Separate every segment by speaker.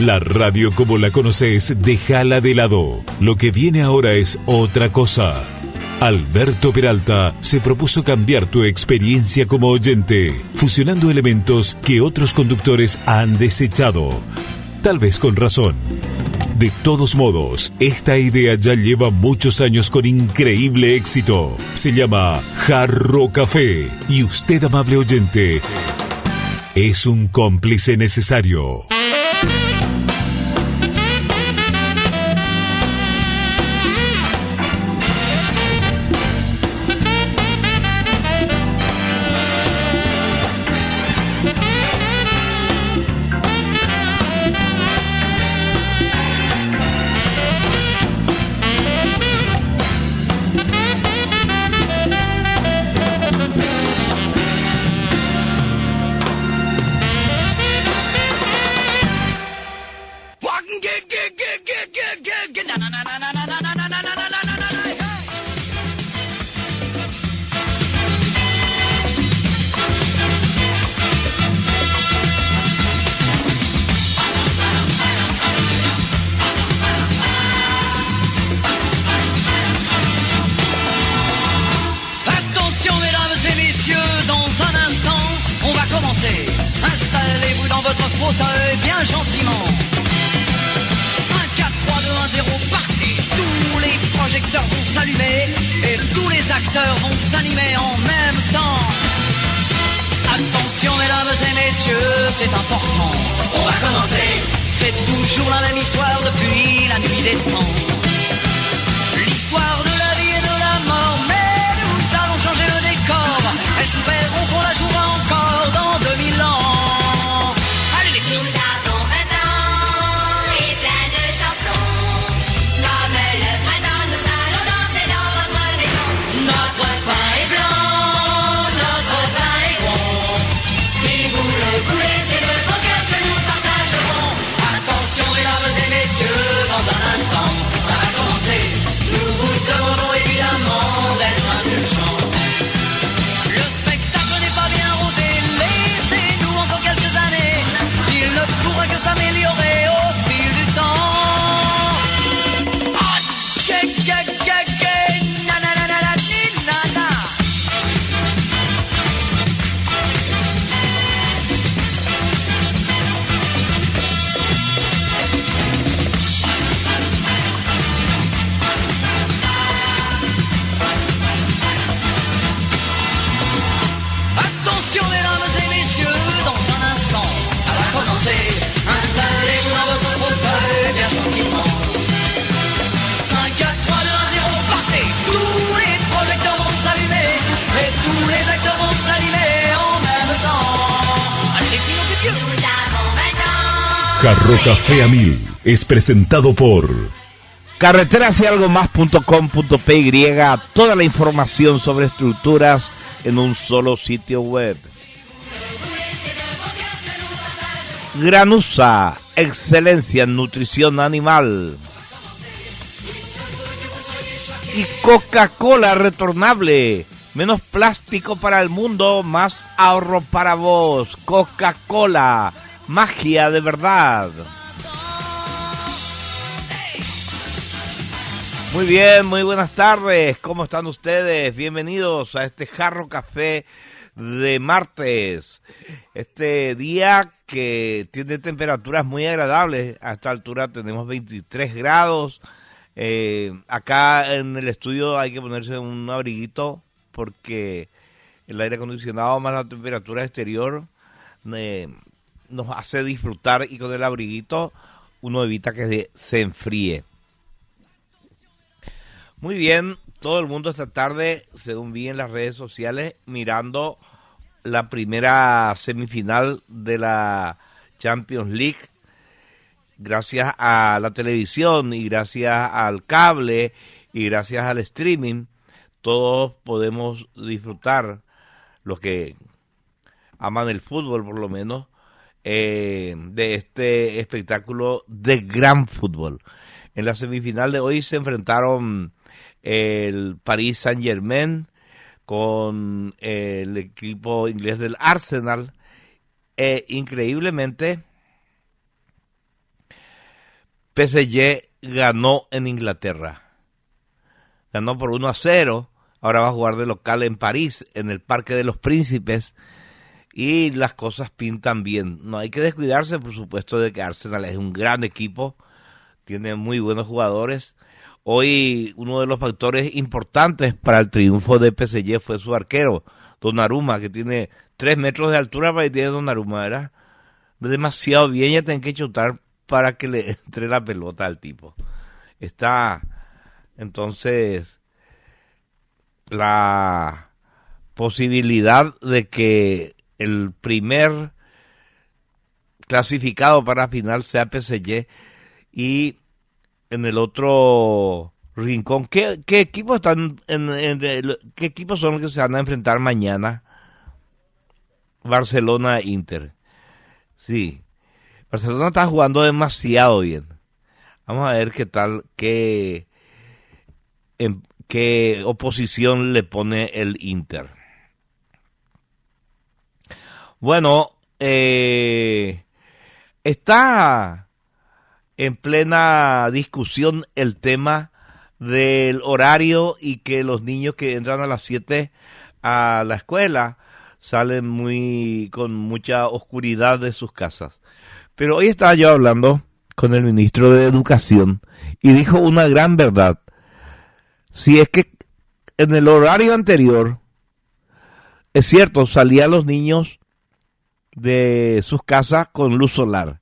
Speaker 1: La radio como la conoces, déjala de lado. Lo que viene ahora es otra cosa. Alberto Peralta se propuso cambiar tu experiencia como oyente, fusionando elementos que otros conductores han desechado, tal vez con razón. De todos modos, esta idea ya lleva muchos años con increíble éxito. Se llama Jarro Café y usted, amable oyente, es un cómplice necesario.
Speaker 2: Installez-vous dans votre fauteuil bien gentiment. 5, 4, 3, 2, 1, 0, partez. Tous les projecteurs vont s'allumer et tous les acteurs vont s'animer en même temps. Attention mesdames et messieurs, c'est important. On va commencer. C'est toujours la même histoire depuis la nuit des temps. L'histoire de la vie et de la mort, mais nous allons changer le décor. Espérons qu'on la jouera encore dans 2000 ans. Allez les filles.
Speaker 3: Nous avons 20 ans et plein de chansons. Comme le printemps, nous allons danser dans votre maison.
Speaker 2: Notre pain est blanc, notre vin est bon. Si vous le voulez, c'est de vos cœurs que nous partagerons. Attention mesdames et messieurs, dans un instant, ça va commencer. Nous vous demandons évidemment d'être indulgents. Le spectacle n'est pas bien rodé, laissez-nous encore quelques années. Il ne pourra que s'améliorer au fil du temps. Ah, na na na na na na na. Attention mesdames et messieurs, dans un instant, ça va commencer. Installez-vous dans votre fauteuil bien gentiment. 5, 4, 3, 2, 1, 0, partez. Tous les projecteurs vont s'allumer et tous les acteurs vont s'animer en même temps. Allez les filles, non plus vieux.
Speaker 3: Nous avons 20 ans.
Speaker 1: Jarro Café a 1000 es presentado por
Speaker 4: carreterasyalgomás.com.py, toda la información sobre estructuras en un solo sitio web. Granusa, excelencia en nutrición animal. Y Coca-Cola retornable, menos plástico para el mundo, más ahorro para vos. Coca-Cola, magia de verdad. Muy bien, muy buenas tardes, ¿cómo están ustedes? Bienvenidos a este Jarro Café de martes. Este día que tiene temperaturas muy agradables, a esta altura tenemos 23 grados. Acá en el estudio hay que ponerse un abriguito porque el aire acondicionado más la temperatura exterior nos hace disfrutar, y con el abriguito uno evita que se enfríe. Muy bien, todo el mundo esta tarde, según vi en las redes sociales, mirando la primera semifinal de la Champions League. Gracias a la televisión y gracias al cable y gracias al streaming, todos podemos disfrutar, los que aman el fútbol por lo menos, de este espectáculo de gran fútbol. En la semifinal de hoy se enfrentaron el Paris Saint-Germain con el equipo inglés del Arsenal. Increíblemente, PSG ganó en Inglaterra. Ganó por 1-0. Ahora va a jugar de local en París, en el Parque de los Príncipes. Y las cosas pintan bien. No hay que descuidarse, por supuesto, de que Arsenal es un gran equipo. Tiene muy buenos jugadores. Hoy uno de los factores importantes para el triunfo de PSG fue su arquero, Donnarumma, que tiene 3 metros de altura para que tiene Donnarumma, ¿verdad? Demasiado bien, ya tienen que chutar para que le entre la pelota al tipo. Está, entonces, la posibilidad de que el primer clasificado para la final sea PSG y en el otro rincón, ¿qué equipos están qué equipos son los que se van a enfrentar mañana? Barcelona e Inter. Sí. Barcelona está jugando demasiado bien. Vamos a ver qué tal, qué oposición le pone el Inter. Bueno, está en plena discusión el tema del horario y que los niños que entran a las 7 a la escuela salen con mucha oscuridad de sus casas. Pero hoy estaba yo hablando con el ministro de Educación y dijo una gran verdad. Si es que en el horario anterior, es cierto, salían los niños de sus casas con luz solar,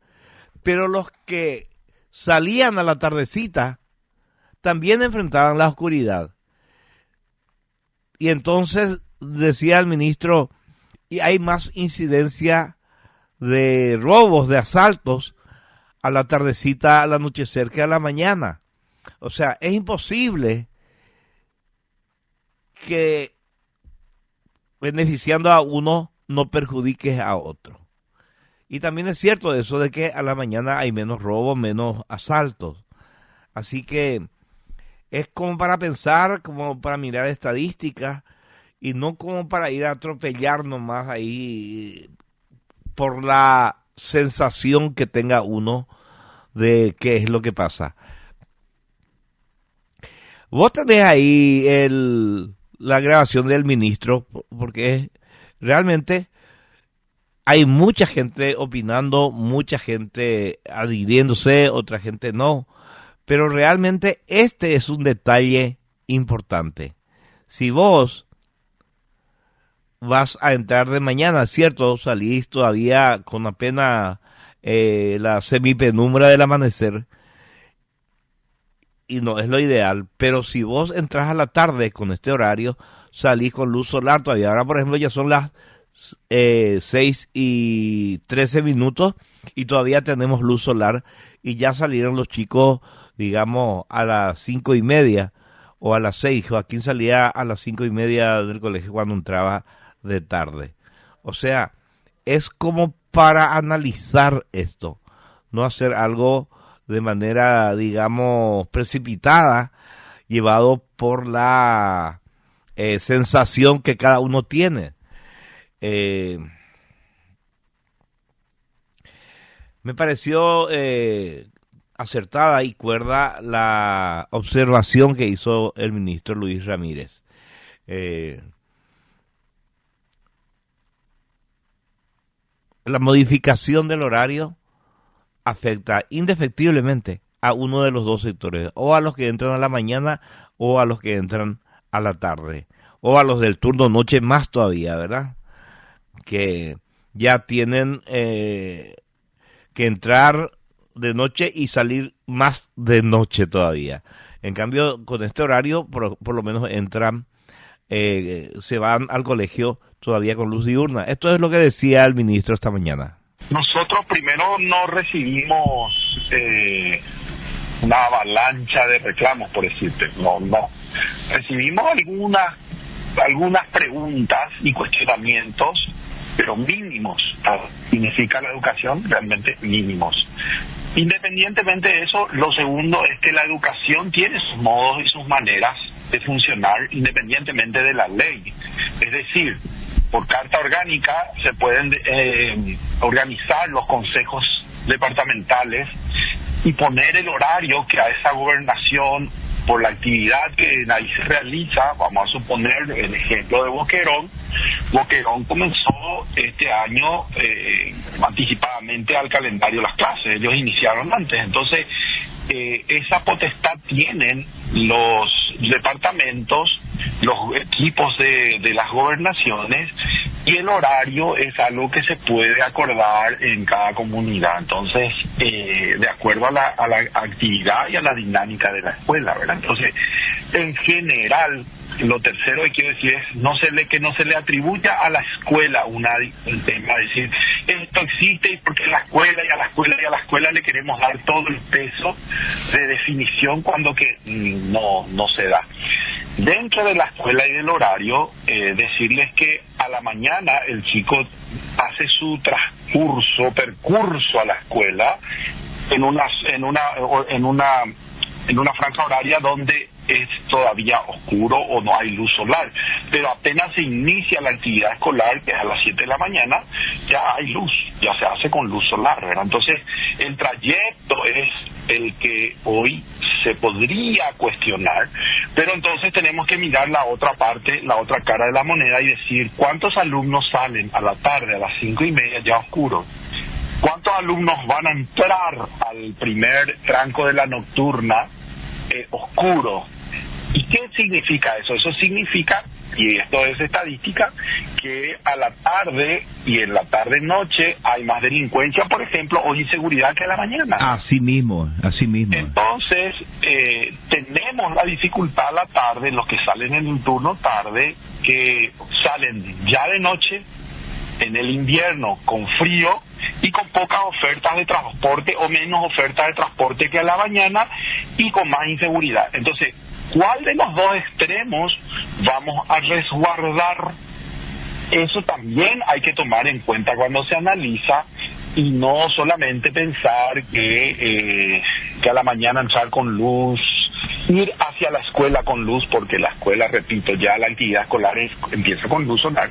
Speaker 4: pero los que salían a la tardecita también enfrentaban la oscuridad. Y entonces decía el ministro, y hay más incidencia de robos, de asaltos a la tardecita, al anochecer, que a la mañana. O sea, es imposible que beneficiando a uno no perjudiques a otro. Y también es cierto eso de que a la mañana hay menos robos, menos asaltos. Así que es como para pensar, como para mirar estadísticas y no como para ir a atropellar nomás ahí por la sensación que tenga uno de qué es lo que pasa. Vos tenés ahí la grabación del ministro, porque realmente hay mucha gente opinando, mucha gente adhiriéndose, otra gente no. Pero realmente este es un detalle importante. Si vos vas a entrar de mañana, ¿cierto? Salís todavía con apenas la semipenumbra del amanecer. Y no es lo ideal. Pero si vos entras a la tarde con este horario, salís con luz solar todavía. Ahora, por ejemplo, ya son las 6:13 y todavía tenemos luz solar y ya salieron los chicos, digamos, a las 5:30 o a las 6. Joaquín salía a las 5:30 del colegio cuando entraba de tarde. O sea, es como para analizar esto, no hacer algo de manera, digamos, precipitada, llevado por la sensación que cada uno tiene. Me pareció acertada y cuerda la observación que hizo el ministro Luis Ramírez. La modificación del horario afecta indefectiblemente a uno de los dos sectores, o a los que entran a la mañana o a los que entran a la tarde, o a los del turno noche más todavía, ¿verdad? Que ya tienen que entrar de noche y salir más de noche todavía. En cambio, con este horario, por lo menos entran, se van al colegio todavía con luz diurna. Esto es lo que decía el ministro esta mañana.
Speaker 5: Nosotros primero no recibimos una avalancha de reclamos, por decirte. No. Recibimos algunas preguntas y cuestionamientos, pero mínimos. Significa la educación realmente mínimos. Independientemente de eso, lo segundo es que la educación tiene sus modos y sus maneras de funcionar independientemente de la ley. Es decir, por carta orgánica se pueden organizar los consejos departamentales y poner el horario que a esa gobernación, por la actividad que ahí se realiza. Vamos a suponer el ejemplo de Boquerón. Boquerón comenzó este año anticipadamente al calendario las clases, ellos iniciaron antes, entonces esa potestad tienen los departamentos, los equipos de las gobernaciones, y el horario es algo que se puede acordar en cada comunidad. Entonces, de acuerdo a la actividad y a la dinámica de la escuela, ¿verdad? Entonces, en general, lo tercero que quiero decir es que no se le atribuya a la escuela un tema, decir, esto existe y porque la escuela y a la escuela y a la escuela le queremos dar todo el peso de definición cuando que no se da. Dentro de la escuela y del horario, decirles que a la mañana el chico hace su percurso a la escuela en una franja horaria donde es todavía oscuro o no hay luz solar, pero apenas se inicia la actividad escolar, que es a las 7 de la mañana, ya hay luz, ya se hace con luz solar, ¿verdad? Entonces, el trayecto es el que hoy se podría cuestionar, pero entonces tenemos que mirar la otra parte, la otra cara de la moneda y decir, ¿cuántos alumnos salen a la tarde, a las 5:30 ya oscuro? ¿Cuántos alumnos van a entrar al primer tranco de la nocturna oscuro? ¿Y qué significa eso? Eso significa, y esto es estadística, que a la tarde y en la tarde-noche hay más delincuencia, por ejemplo, o inseguridad que a la mañana.
Speaker 6: Así mismo.
Speaker 5: Entonces, tenemos la dificultad a la tarde, los que salen en un turno tarde, que salen ya de noche, en el invierno, con frío y con pocas ofertas de transporte o menos ofertas de transporte que a la mañana y con más inseguridad. Entonces, ¿cuál de los dos extremos vamos a resguardar? Eso también hay que tomar en cuenta cuando se analiza y no solamente pensar que a la mañana entrar con luz, ir hacia la escuela con luz, porque la escuela, repito, ya la actividad escolar empieza con luz solar.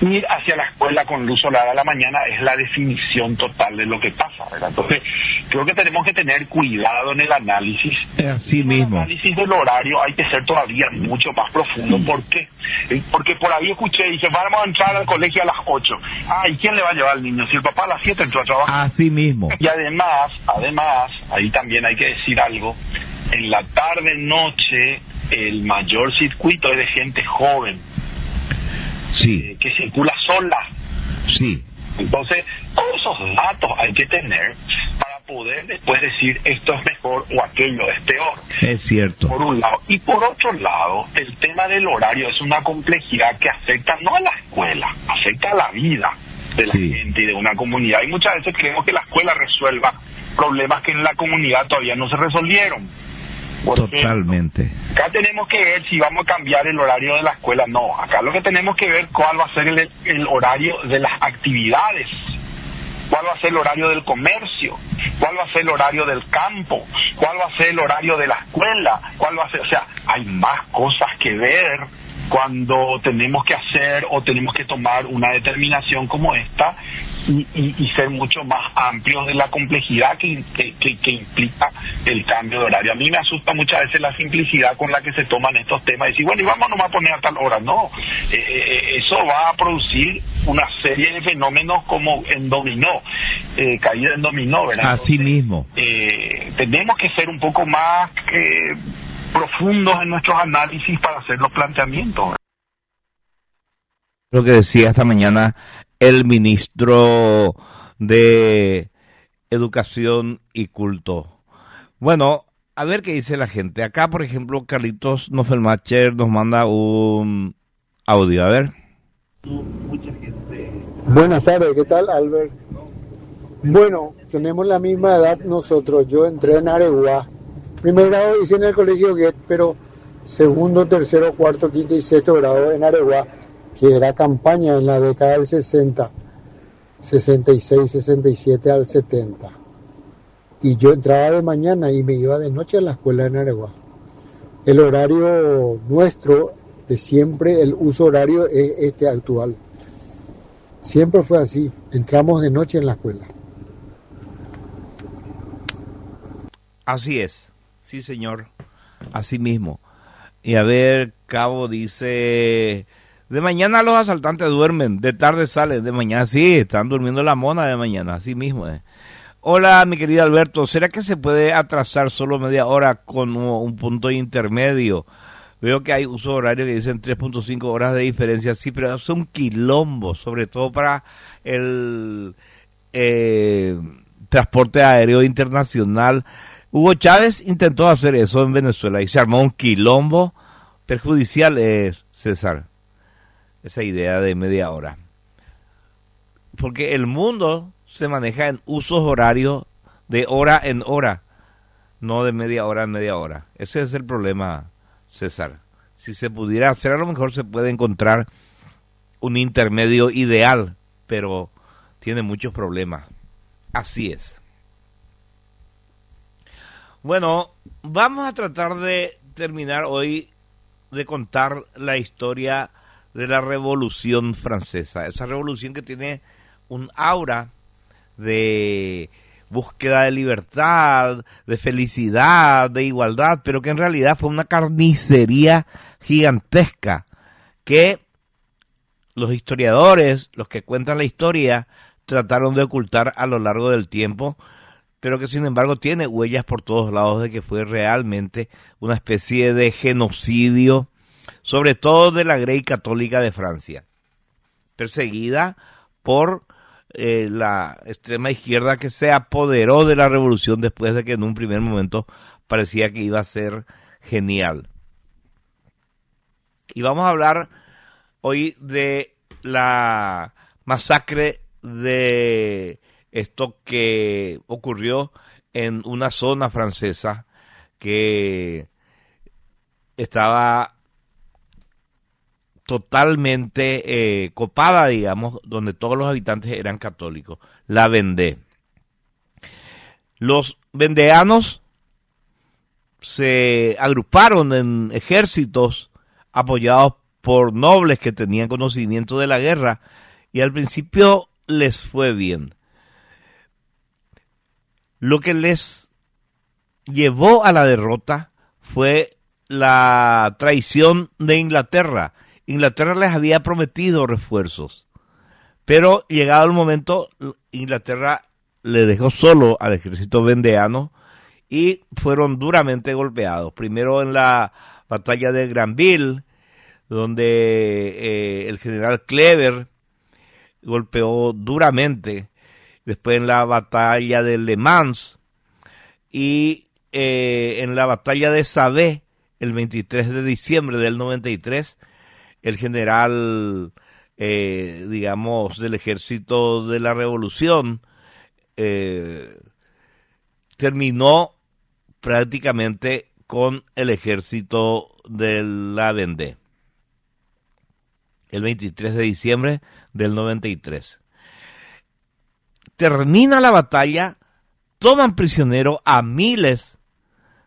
Speaker 5: Ir hacia la escuela con luz solar a la mañana es la definición total de lo que pasa, ¿verdad? Entonces, creo que tenemos que tener cuidado en el análisis.
Speaker 6: Así mismo.
Speaker 5: El análisis del horario hay que ser todavía mucho más profundo. ¿Por qué? Porque por ahí escuché, dice, vamos a entrar al colegio a las 8. ¿Y quién le va a llevar al niño? Si el papá a las 7 entró a trabajar.
Speaker 6: Así mismo.
Speaker 5: Y además, ahí también hay que decir algo. En la tarde-noche, el mayor circuito es de gente joven.
Speaker 6: Sí.
Speaker 5: Que circula sola.
Speaker 6: Sí.
Speaker 5: Entonces, todos esos datos hay que tener para poder después decir esto es mejor o aquello es peor.
Speaker 6: Es cierto.
Speaker 5: Por un lado. Y por otro lado, el tema del horario es una complejidad que afecta no a la escuela, afecta a la vida de la gente y de una comunidad. Y muchas veces creemos que la escuela resuelva problemas que en la comunidad todavía no se resolvieron.
Speaker 6: Totalmente.
Speaker 5: Acá tenemos que ver si vamos a cambiar el horario de la escuela. No, acá lo que tenemos que ver cuál va a ser el horario de las actividades, cuál va a ser el horario del comercio, cuál va a ser el horario del campo, cuál va a ser el horario de la escuela, cuál va a ser, o sea, hay más cosas que ver cuando tenemos que hacer o tenemos que tomar una determinación como esta y ser mucho más amplios de la complejidad que implica el cambio de horario. A mí me asusta muchas veces la simplicidad con la que se toman estos temas y decir, bueno, y vamos nomás a poner a tal hora. No, eso va a producir una serie de fenómenos como en dominó, caída en dominó, ¿verdad?
Speaker 6: Así mismo.
Speaker 5: Tenemos que ser un poco más profundos en nuestros análisis para hacer los planteamientos.
Speaker 4: Lo que decía esta mañana el ministro de Educación y Culto. Bueno, a ver qué dice la gente. Acá, por ejemplo, Carlitos Nofelmacher nos manda un audio. A ver.
Speaker 7: Buenas tardes, ¿qué tal, Albert? Bueno, tenemos la misma edad nosotros. Yo entré en Areguá. Primer grado hice en el colegio Goethe, pero segundo, tercero, cuarto, quinto y sexto grado en Areguá, que era campaña en la década del 60, 66, 67 al 70. Y yo entraba de mañana y me iba de noche a la escuela en Areguá. El horario nuestro de siempre, el uso horario es este actual. Siempre fue así, entramos de noche en la escuela.
Speaker 4: Así es, sí señor, así mismo. Y a ver, Cabo dice, de mañana los asaltantes duermen, de tarde salen, de mañana sí, están durmiendo la mona de mañana, así mismo. Hola, mi querido Alberto, ¿será que se puede atrasar solo media hora con un punto intermedio? Veo que hay uso horario que dicen 3.5 horas de diferencia, sí, pero es un quilombo, sobre todo para el transporte aéreo internacional. Hugo Chávez intentó hacer eso en Venezuela y se armó un quilombo perjudicial, César, esa idea de media hora. Porque el mundo se maneja en usos horarios de hora en hora, no de media hora en media hora. Ese es el problema, César. Si se pudiera hacer, a lo mejor se puede encontrar un intermedio ideal, pero tiene muchos problemas. Así es. Bueno, vamos a tratar de terminar hoy de contar la historia de la Revolución Francesa. Esa revolución que tiene un aura de búsqueda de libertad, de felicidad, de igualdad, pero que en realidad fue una carnicería gigantesca que los historiadores, los que cuentan la historia, trataron de ocultar a lo largo del tiempo, pero que sin embargo tiene huellas por todos lados de que fue realmente una especie de genocidio, sobre todo de la Grey Católica de Francia, perseguida por la extrema izquierda que se apoderó de la revolución después de que en un primer momento parecía que iba a ser genial. Y vamos a hablar hoy de la masacre de esto que ocurrió en una zona francesa que estaba totalmente copada, digamos, donde todos los habitantes eran católicos, la Vendée. Los vendeanos se agruparon en ejércitos apoyados por nobles que tenían conocimiento de la guerra y al principio les fue bien. Lo que les llevó a la derrota fue la traición de Inglaterra. Inglaterra les había prometido refuerzos, pero llegado el momento, Inglaterra le dejó solo al ejército vendeano y fueron duramente golpeados. Primero en la batalla de Granville, donde el general Kleber golpeó duramente. Después en la batalla de Le Mans y en la batalla de Sabé, el 23 de diciembre del 93, el general, digamos, del ejército de la revolución, terminó prácticamente con el ejército de la Vendée. El 23 de diciembre del 93. Termina la batalla, toman prisionero a miles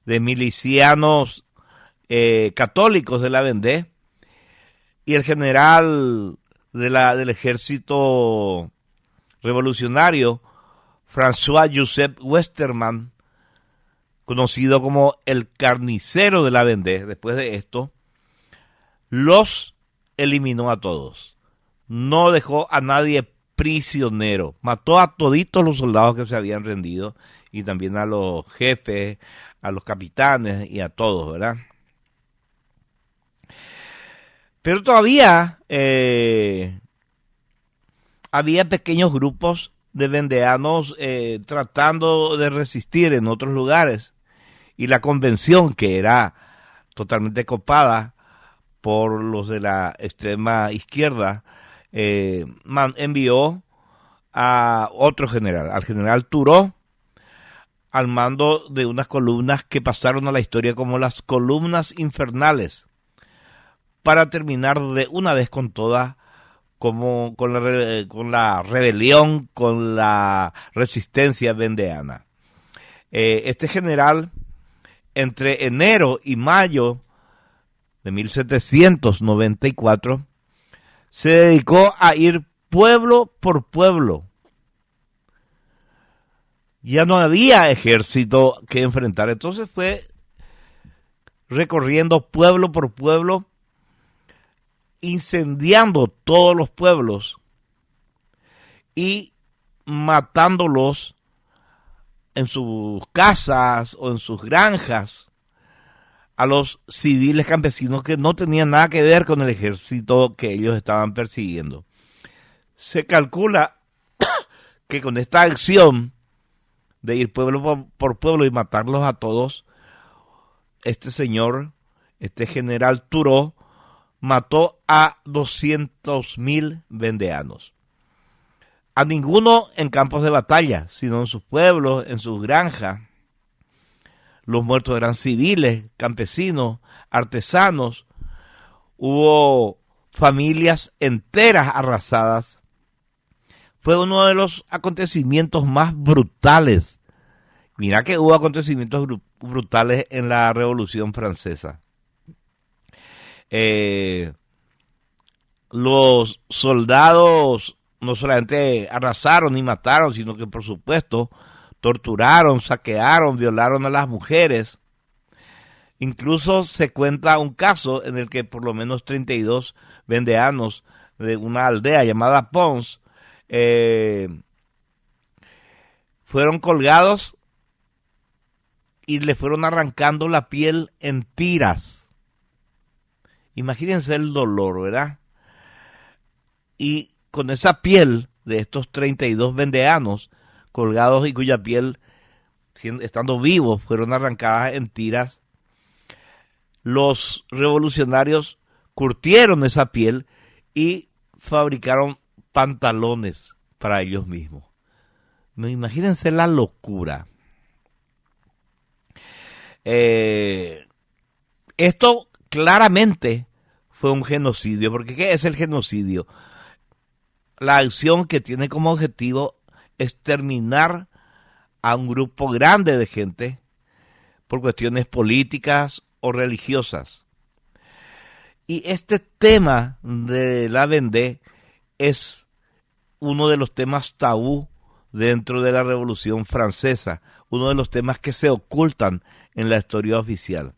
Speaker 4: de milicianos católicos de la Vendée y el general del ejército revolucionario, François-Joseph Westermann, conocido como el carnicero de la Vendée, después de esto, los eliminó a todos. No dejó a nadie prisionero. Mató a toditos los soldados que se habían rendido y también a los jefes, a los capitanes y a todos, ¿verdad? Pero todavía había pequeños grupos de vendeanos tratando de resistir en otros lugares y la convención, que era totalmente copada por los de la extrema izquierda, envió a otro general, al general Turó, al mando de unas columnas que pasaron a la historia como las columnas infernales, para terminar de una vez con toda, como con la rebelión, con la resistencia vendeana. Este general, entre enero y mayo de 1794, se dedicó a ir pueblo por pueblo, ya no había ejército que enfrentar. Entonces fue recorriendo pueblo por pueblo, incendiando todos los pueblos y matándolos en sus casas o en sus granjas a los civiles campesinos que no tenían nada que ver con el ejército que ellos estaban persiguiendo. Se calcula que con esta acción de ir pueblo por pueblo y matarlos a todos, este señor, este general Turó, mató a 200.000 vendeanos. A ninguno en campos de batalla, sino en sus pueblos, en sus granjas. Los muertos eran civiles, campesinos, artesanos. Hubo familias enteras arrasadas. Fue uno de los acontecimientos más brutales. Mira que hubo acontecimientos brutales en la Revolución Francesa. Los soldados no solamente arrasaron y mataron, sino que por supuesto torturaron, saquearon, violaron a las mujeres. Incluso se cuenta un caso en el que por lo menos 32 vendeanos de una aldea llamada Pons fueron colgados y le fueron arrancando la piel en tiras. Imagínense el dolor, ¿verdad? Y con esa piel de estos 32 vendeanos colgados y cuya piel, estando vivos, fueron arrancadas en tiras, los revolucionarios curtieron esa piel y fabricaron pantalones para ellos mismos. Imagínense la locura. Esto claramente fue un genocidio, porque ¿qué es el genocidio? La acción que tiene como objetivo exterminar a un grupo grande de gente por cuestiones políticas o religiosas. Y este tema de la Vendée es uno de los temas tabú dentro de la Revolución Francesa, uno de los temas que se ocultan en la historia oficial.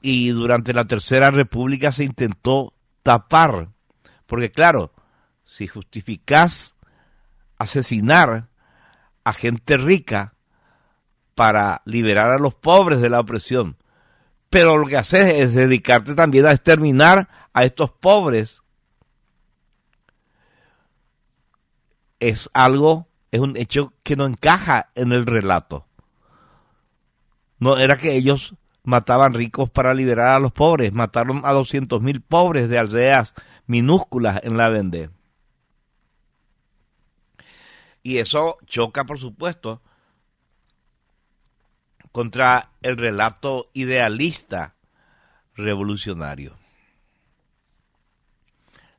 Speaker 4: Y durante la Tercera República se intentó tapar, porque claro, si justificás asesinar a gente rica para liberar a los pobres de la opresión, pero lo que haces es dedicarte también a exterminar a estos pobres, es un hecho que no encaja en el relato. No era que ellos mataban ricos para liberar a los pobres, mataron a 200.000 pobres de aldeas minúsculas en la Vendée. Y eso choca, por supuesto, contra el relato idealista revolucionario.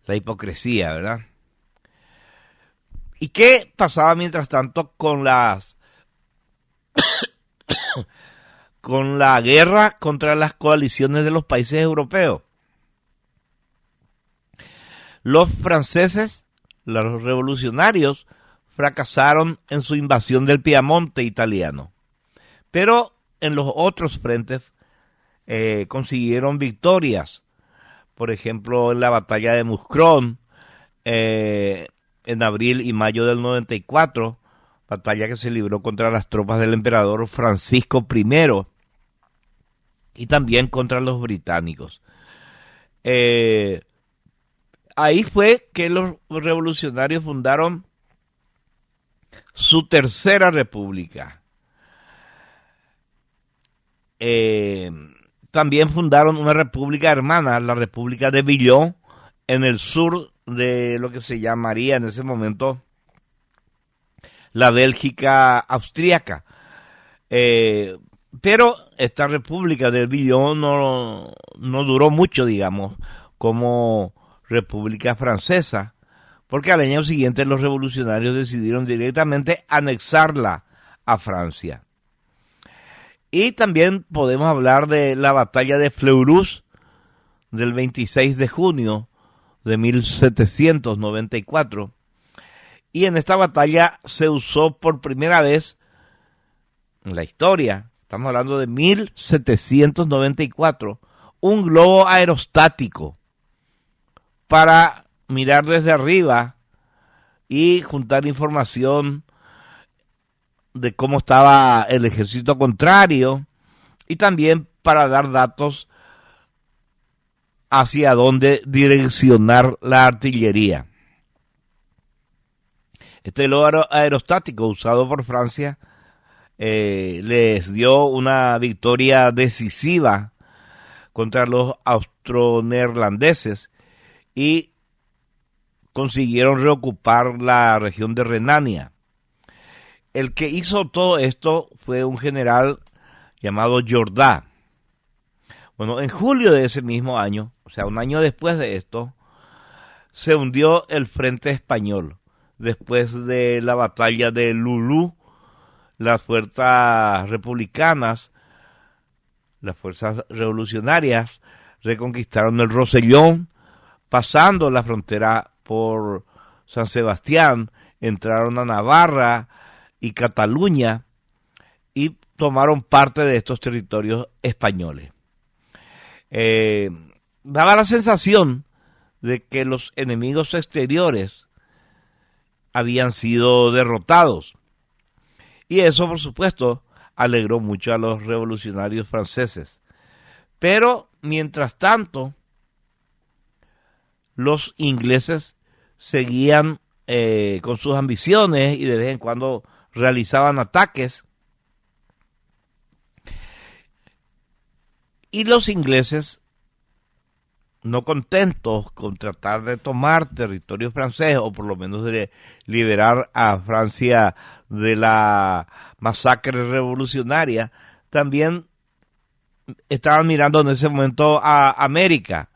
Speaker 4: La hipocresía, ¿verdad? ¿Y qué pasaba mientras tanto con con la guerra contra las coaliciones de los países europeos? Los franceses, los revolucionarios, fracasaron en su invasión del Piamonte italiano, pero en los otros frentes consiguieron victorias. Por ejemplo, en la batalla de Muscron, en abril y mayo del 94, batalla que se libró contra las tropas del emperador Francisco I y también contra los británicos. Ahí fue que los revolucionarios fundaron su Tercera República. También fundaron una república hermana, la República de Billon, en el sur de lo que se llamaría en ese momento la Bélgica austríaca. Pero esta República de Billon no duró mucho, digamos, como República Francesa, porque al año siguiente los revolucionarios decidieron directamente anexarla a Francia. Y también podemos hablar de la batalla de Fleurus del 26 de junio de 1794. Y en esta batalla se usó por primera vez en la historia, estamos hablando de 1794, un globo aerostático para mirar desde arriba y juntar información de cómo estaba el ejército contrario y también para dar datos hacia dónde direccionar la artillería. Este globo aerostático usado por Francia les dio una victoria decisiva contra los austroneerlandeses y consiguieron reocupar la región de Renania. El que hizo todo esto fue un general llamado Jourdan. Bueno, en julio de ese mismo año, o sea, un año después de esto, se hundió el Frente Español. Después de la batalla de Lulú, las fuerzas republicanas, las fuerzas revolucionarias, reconquistaron el Rosellón, pasando la frontera por San Sebastián, entraron a Navarra y Cataluña y tomaron parte de estos territorios españoles. Daba la sensación de que los enemigos exteriores habían sido derrotados. Y eso, por supuesto, alegró mucho a los revolucionarios franceses. Pero, mientras tanto, los ingleses seguían con sus ambiciones y de vez en cuando realizaban ataques. Y los ingleses, no contentos con tratar de tomar territorio francés, o por lo menos de liberar a Francia de la masacre revolucionaria, también estaban mirando en ese momento a América.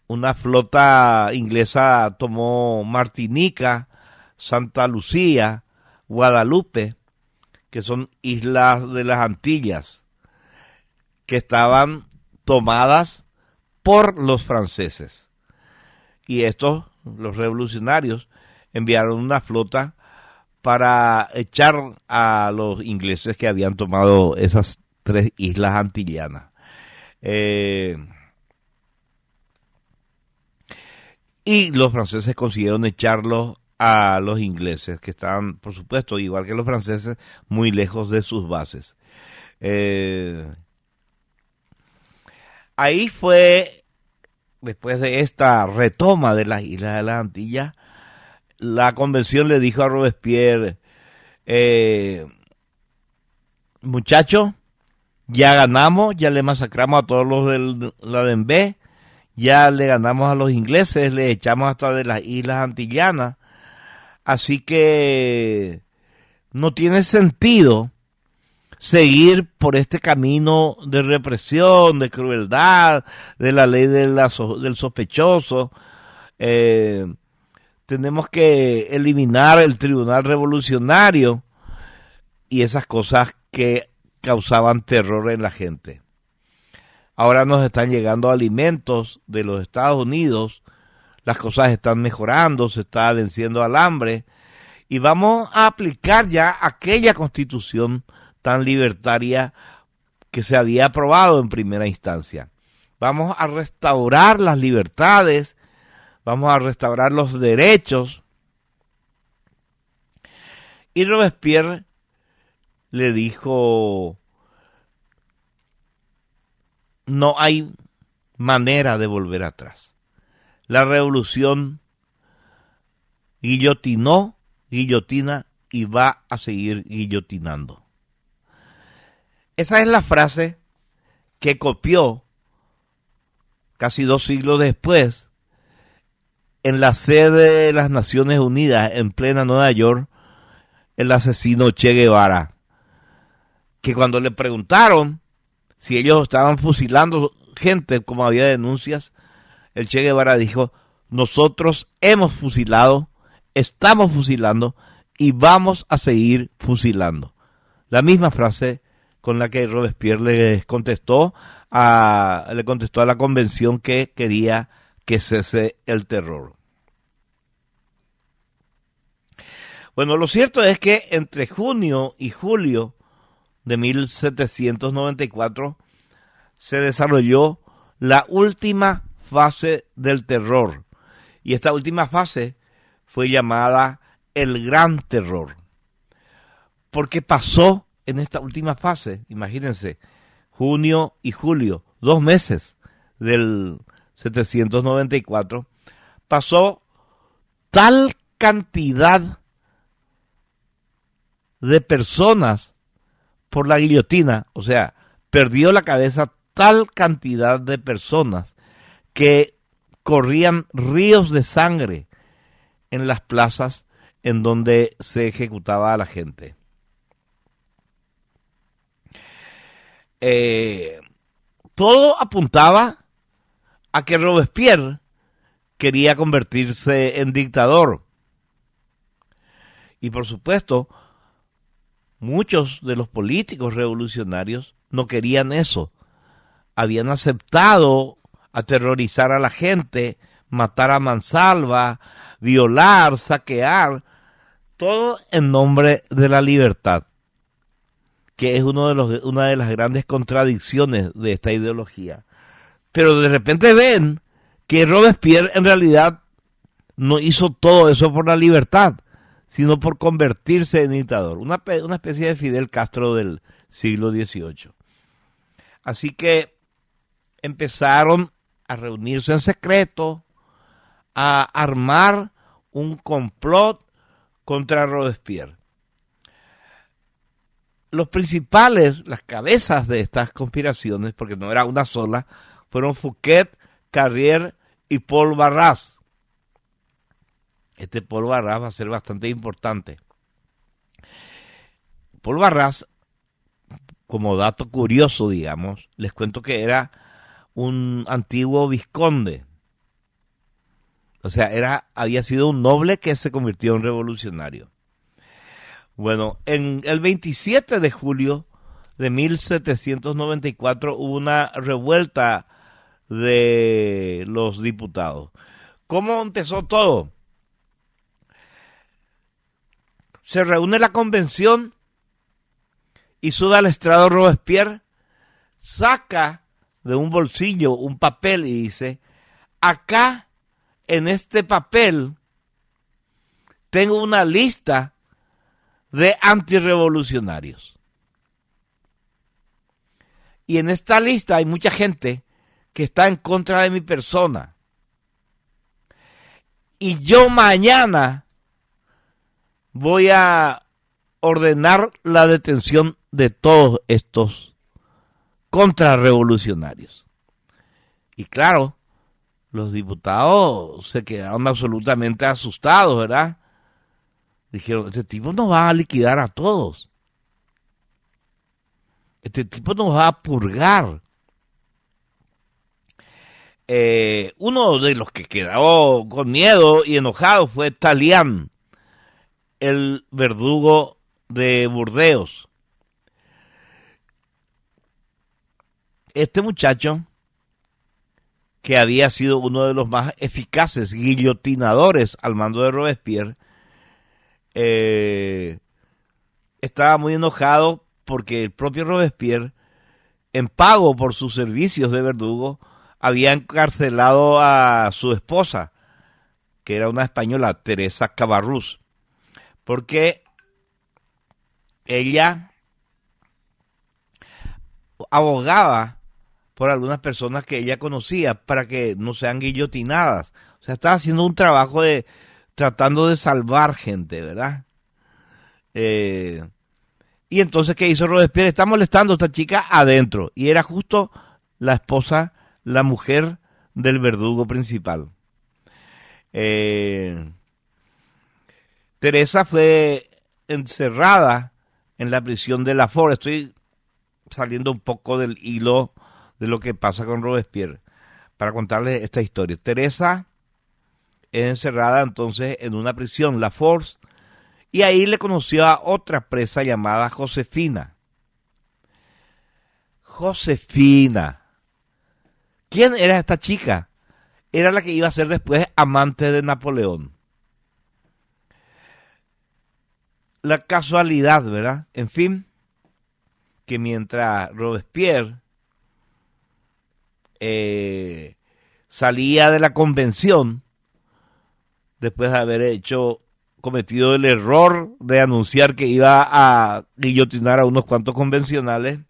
Speaker 4: Una flota inglesa tomó Martinica, Santa Lucía, Guadalupe, que son islas de las Antillas, que estaban tomadas por los franceses. Y estos, los revolucionarios, enviaron una flota para echar a los ingleses que habían tomado esas 3 islas antillanas. Y los franceses consiguieron echarlos a los ingleses, que estaban, por supuesto, igual que los franceses, muy lejos de sus bases. Ahí fue, después de esta retoma de las Islas de las Antillas, la convención le dijo a Robespierre, muchacho, ya ganamos, ya le masacramos a todos los de la Dembé, ya le ganamos a los ingleses, le echamos hasta de las Islas Antillanas, así que no tiene sentido seguir por este camino de represión, de crueldad, de la ley del sospechoso. Tenemos que eliminar el tribunal revolucionario y esas cosas que causaban terror en la gente. Ahora nos están llegando alimentos de los Estados Unidos, las cosas están mejorando, se está venciendo al hambre y vamos a aplicar ya aquella constitución tan libertaria que se había aprobado en primera instancia. Vamos a restaurar las libertades, vamos a restaurar los derechos. Y Robespierre le dijo, no hay manera de volver atrás. La revolución guillotina y va a seguir guillotinando. Esa es la frase que copió casi 2 siglos después en la sede de las Naciones Unidas en plena Nueva York el asesino Che Guevara, que cuando le preguntaron si ellos estaban fusilando gente como había denuncias, el Che Guevara dijo, nosotros hemos fusilado, estamos fusilando y vamos a seguir fusilando. La misma frase con la que Robespierre le contestó a la convención que quería que cese el terror. Bueno, lo cierto es que entre junio y julio de 1794 se desarrolló la última fase del terror. Y esta última fase fue llamada el Gran Terror. Porque pasó en esta última fase, imagínense, junio y julio, 2 meses del 794, pasó tal cantidad de personas por la guillotina, o sea, perdió la cabeza tal cantidad de personas que corrían ríos de sangre en las plazas en donde se ejecutaba a la gente. Todo apuntaba a que Robespierre quería convertirse en dictador. Y por supuesto, muchos de los políticos revolucionarios no querían eso. Habían aceptado aterrorizar a la gente, matar a mansalva, violar, saquear, todo en nombre de la libertad, que es una de las grandes contradicciones de esta ideología. Pero de repente ven que Robespierre en realidad no hizo todo eso por la libertad, sino por convertirse en dictador, una especie de Fidel Castro del siglo XVIII. Así que empezaron a reunirse en secreto, a armar un complot contra Robespierre. Las cabezas de estas conspiraciones, porque no era una sola, fueron Fouquet, Carrier y Paul Barras. Este Paul Barras va a ser bastante importante. Paul Barras, como dato curioso, digamos, les cuento que era un antiguo vizconde. O sea, había sido un noble que se convirtió en revolucionario. Bueno, en el 27 de julio de 1794 hubo una revuelta de los diputados. ¿Cómo empezó todo? Se reúne la convención y sube al estrado Robespierre, saca de un bolsillo un papel y dice: acá en este papel tengo una lista de antirrevolucionarios. Y en esta lista hay mucha gente que está en contra de mi persona. Y yo mañana voy a ordenar la detención de todos estos contrarrevolucionarios. Y claro, los diputados se quedaron absolutamente asustados, ¿verdad? Dijeron: este tipo nos va a liquidar a todos. Este tipo nos va a purgar. Uno de los que quedó con miedo y enojado fue Tallien, el verdugo de Burdeos. Este muchacho, que había sido uno de los más eficaces guillotinadores al mando de Robespierre, estaba muy enojado porque el propio Robespierre, en pago por sus servicios de verdugo, había encarcelado a su esposa, que era una española, Teresa Cabarrús, porque ella abogaba por algunas personas que ella conocía para que no sean guillotinadas. O sea, estaba haciendo un trabajo tratando de salvar gente, ¿verdad? Y entonces, ¿qué hizo Robespierre? Está molestando a esta chica adentro. Y era justo la esposa, la mujer del verdugo principal. Teresa fue encerrada en la prisión de Lafort. Estoy saliendo un poco del hilo de lo que pasa con Robespierre para contarles esta historia. Teresa es encerrada entonces en una prisión, Lafort, y ahí le conoció a otra presa llamada Josefina. Josefina. ¿Quién era esta chica? Era la que iba a ser después amante de Napoleón. la casualidad, ¿verdad? En fin, que mientras Robespierre salía de la convención, después de haber cometido el error de anunciar que iba a guillotinar a unos cuantos convencionales,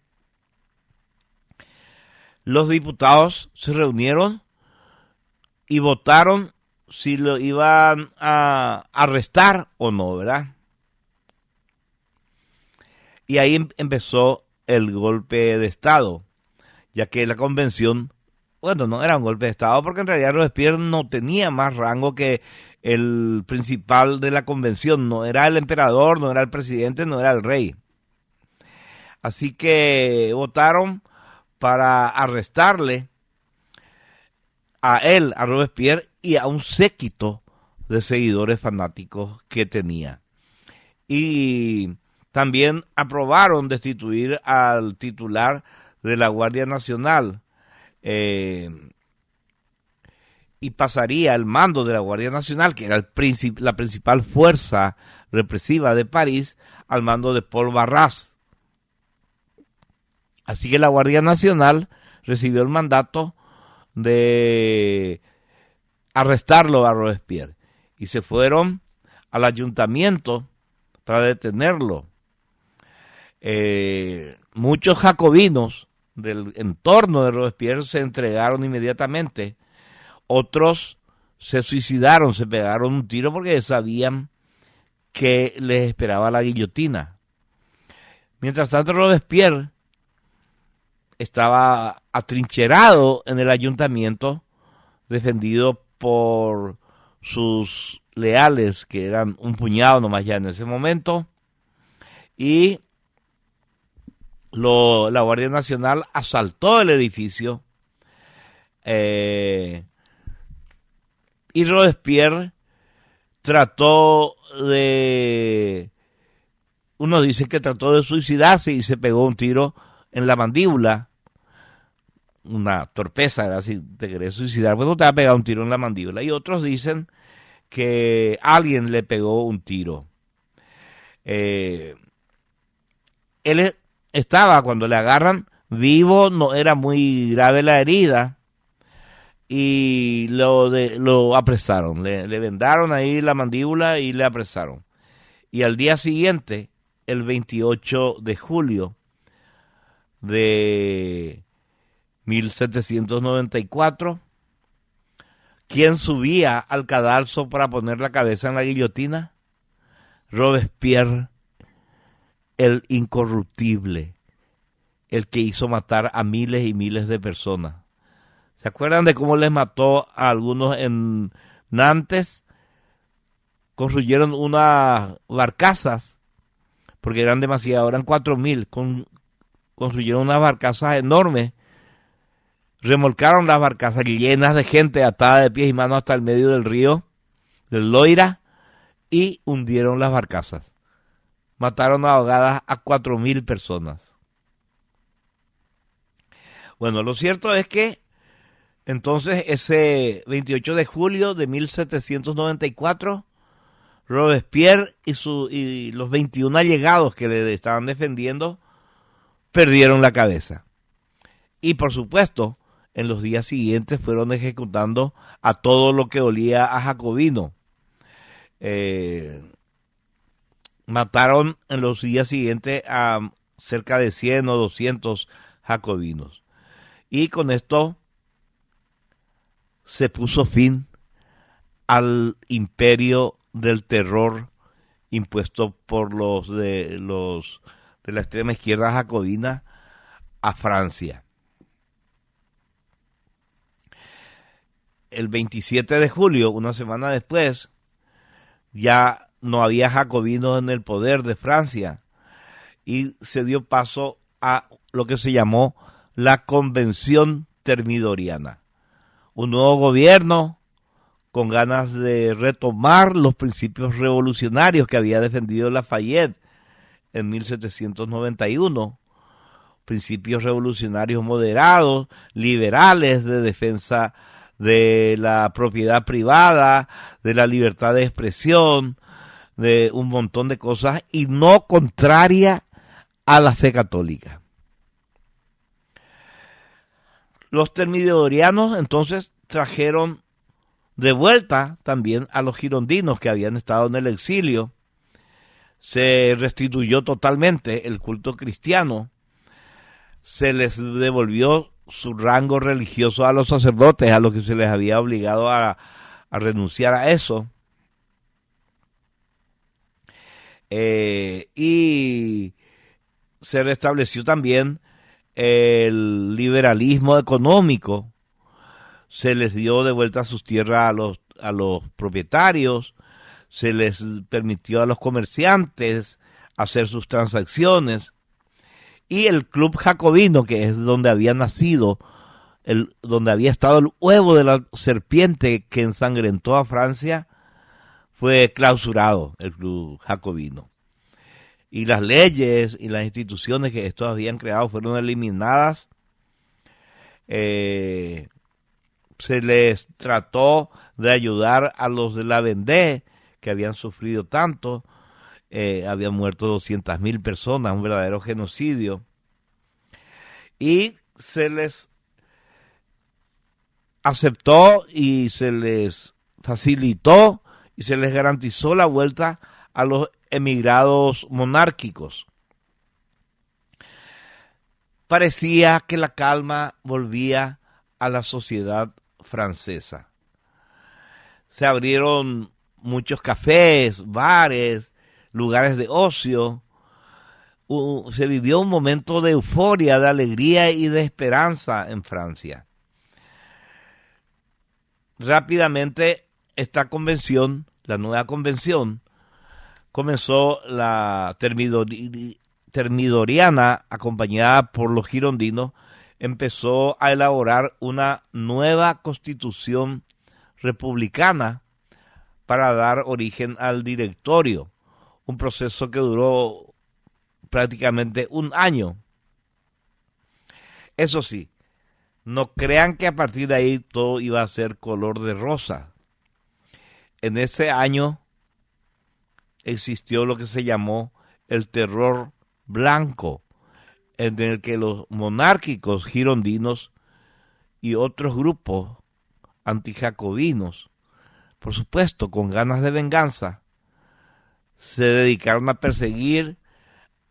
Speaker 4: los diputados se reunieron y votaron si lo iban a arrestar o no, ¿verdad? Y ahí empezó el golpe de Estado, ya que la convención, bueno, no era un golpe de Estado porque en realidad Robespierre no tenía más rango que el principal de la convención, no era el emperador, no era el presidente, no era el rey. Así que votaron para arrestarle a él, a Robespierre, y a un séquito de seguidores fanáticos que tenía. Y también aprobaron destituir al titular de la Guardia Nacional, y pasaría el mando de la Guardia Nacional, que era la principal fuerza represiva de París, al mando de Paul Barras. Así que la Guardia Nacional recibió el mandato de arrestarlo a Robespierre y se fueron al ayuntamiento para detenerlo. Muchos jacobinos del entorno de Robespierre se entregaron inmediatamente. Otros se suicidaron, se pegaron un tiro porque sabían que les esperaba la guillotina. Mientras tanto, Robespierre estaba atrincherado en el ayuntamiento, defendido por sus leales, que eran un puñado nomás ya en ese momento, y la Guardia Nacional asaltó el edificio, y Robespierre trató de, uno dice que trató de suicidarse y se pegó un tiro en la mandíbula. Una torpeza, ¿verdad? Si te querés suicidar, pues no te va a pegar un tiro en la mandíbula. Y otros dicen que alguien le pegó un tiro. Él estaba, cuando le agarran, vivo, no era muy grave la herida, y lo apresaron, le vendaron ahí la mandíbula y le apresaron. Y al día siguiente, el 28 de julio de 1794, ¿quién subía al cadalso para poner la cabeza en la guillotina? Robespierre, el incorruptible, el que hizo matar a miles y miles de personas. ¿Se acuerdan de cómo les mató a algunos en Nantes? Construyeron unas barcazas, porque eran demasiado, eran 4.000, construyeron unas barcazas enormes, remolcaron las barcazas llenas de gente atada de pies y manos hasta el medio del río, del Loira, y hundieron las barcazas. Mataron ahogadas a 4.000 personas. Bueno, lo cierto es que entonces ese 28 de julio de 1794, Robespierre y los 21 allegados que le estaban defendiendo perdieron la cabeza. Y por supuesto, en los días siguientes fueron ejecutando a todo lo que olía a jacobino. Mataron en los días siguientes a cerca de 100 o 200 jacobinos. Y con esto se puso fin al imperio del terror impuesto por los de la extrema izquierda jacobina a Francia. El 27 de julio, una semana después, ya no había jacobinos en el poder de Francia y se dio paso a lo que se llamó la Convención Termidoriana. Un nuevo gobierno con ganas de retomar los principios revolucionarios que había defendido Lafayette en 1791, principios revolucionarios moderados, liberales, de defensa de la propiedad privada, de la libertad de expresión, de un montón de cosas y no contraria a la fe católica. Los termidorianos entonces trajeron de vuelta también a los girondinos que habían estado en el exilio. Se restituyó totalmente el culto cristiano, se les devolvió su rango religioso a los sacerdotes, a los que se les había obligado a renunciar a eso. Y se restableció también el liberalismo económico, se les dio de vuelta sus tierras a los propietarios, se les permitió a los comerciantes hacer sus transacciones, y el club jacobino, que es donde había nacido, donde había estado el huevo de la serpiente que ensangrentó a Francia, fue clausurado, el club jacobino. Y las leyes y las instituciones que estos habían creado fueron eliminadas. Se les trató de ayudar a los de la Vendée, que habían sufrido tanto. Habían muerto 200.000 personas, un verdadero genocidio. Y se les aceptó y se les facilitó y se les garantizó la vuelta a los emigrados monárquicos. Parecía que la calma volvía a la sociedad francesa. Se abrieron muchos cafés, bares, lugares de ocio. Se vivió un momento de euforia, de alegría y de esperanza en Francia. Rápidamente esta convención, la nueva convención, comenzó la termidoriana, acompañada por los girondinos, empezó a elaborar una nueva constitución republicana para dar origen al directorio, un proceso que duró prácticamente un año. Eso sí, no crean que a partir de ahí todo iba a ser color de rosa. En ese año existió lo que se llamó el terror blanco, en el que los monárquicos girondinos y otros grupos antijacobinos, por supuesto con ganas de venganza, se dedicaron a perseguir,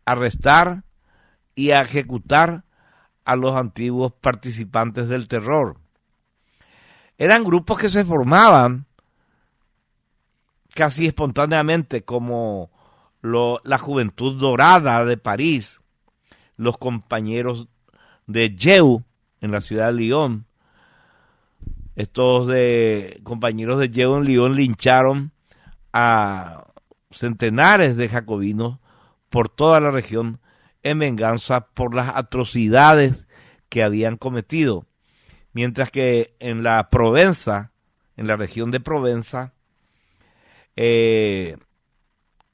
Speaker 4: arrestar y a ejecutar a los antiguos participantes del terror. Eran grupos que se formaban casi espontáneamente, como la Juventud Dorada de París, los compañeros de Jeu en la ciudad de Lyon. Estos compañeros de Jeu en Lyon lincharon a centenares de jacobinos por toda la región en venganza por las atrocidades que habían cometido, mientras que en la Provenza, en la región de Provenza,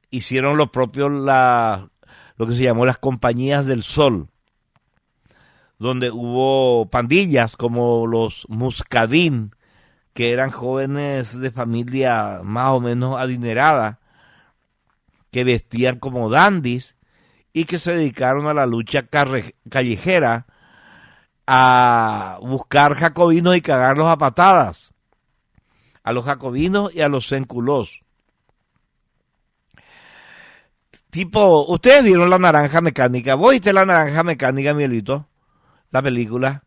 Speaker 4: hicieron lo propio lo que se llamó las compañías del sol, donde hubo pandillas como los Muscadín, que eran jóvenes de familia más o menos adinerada, que vestían como dandis y que se dedicaron a la lucha callejera, a buscar jacobinos y cagarlos a patadas, a los jacobinos y a los senculós. Tipo, ustedes vieron La Naranja Mecánica. ¿Vos viste La Naranja Mecánica, Mielito? La película.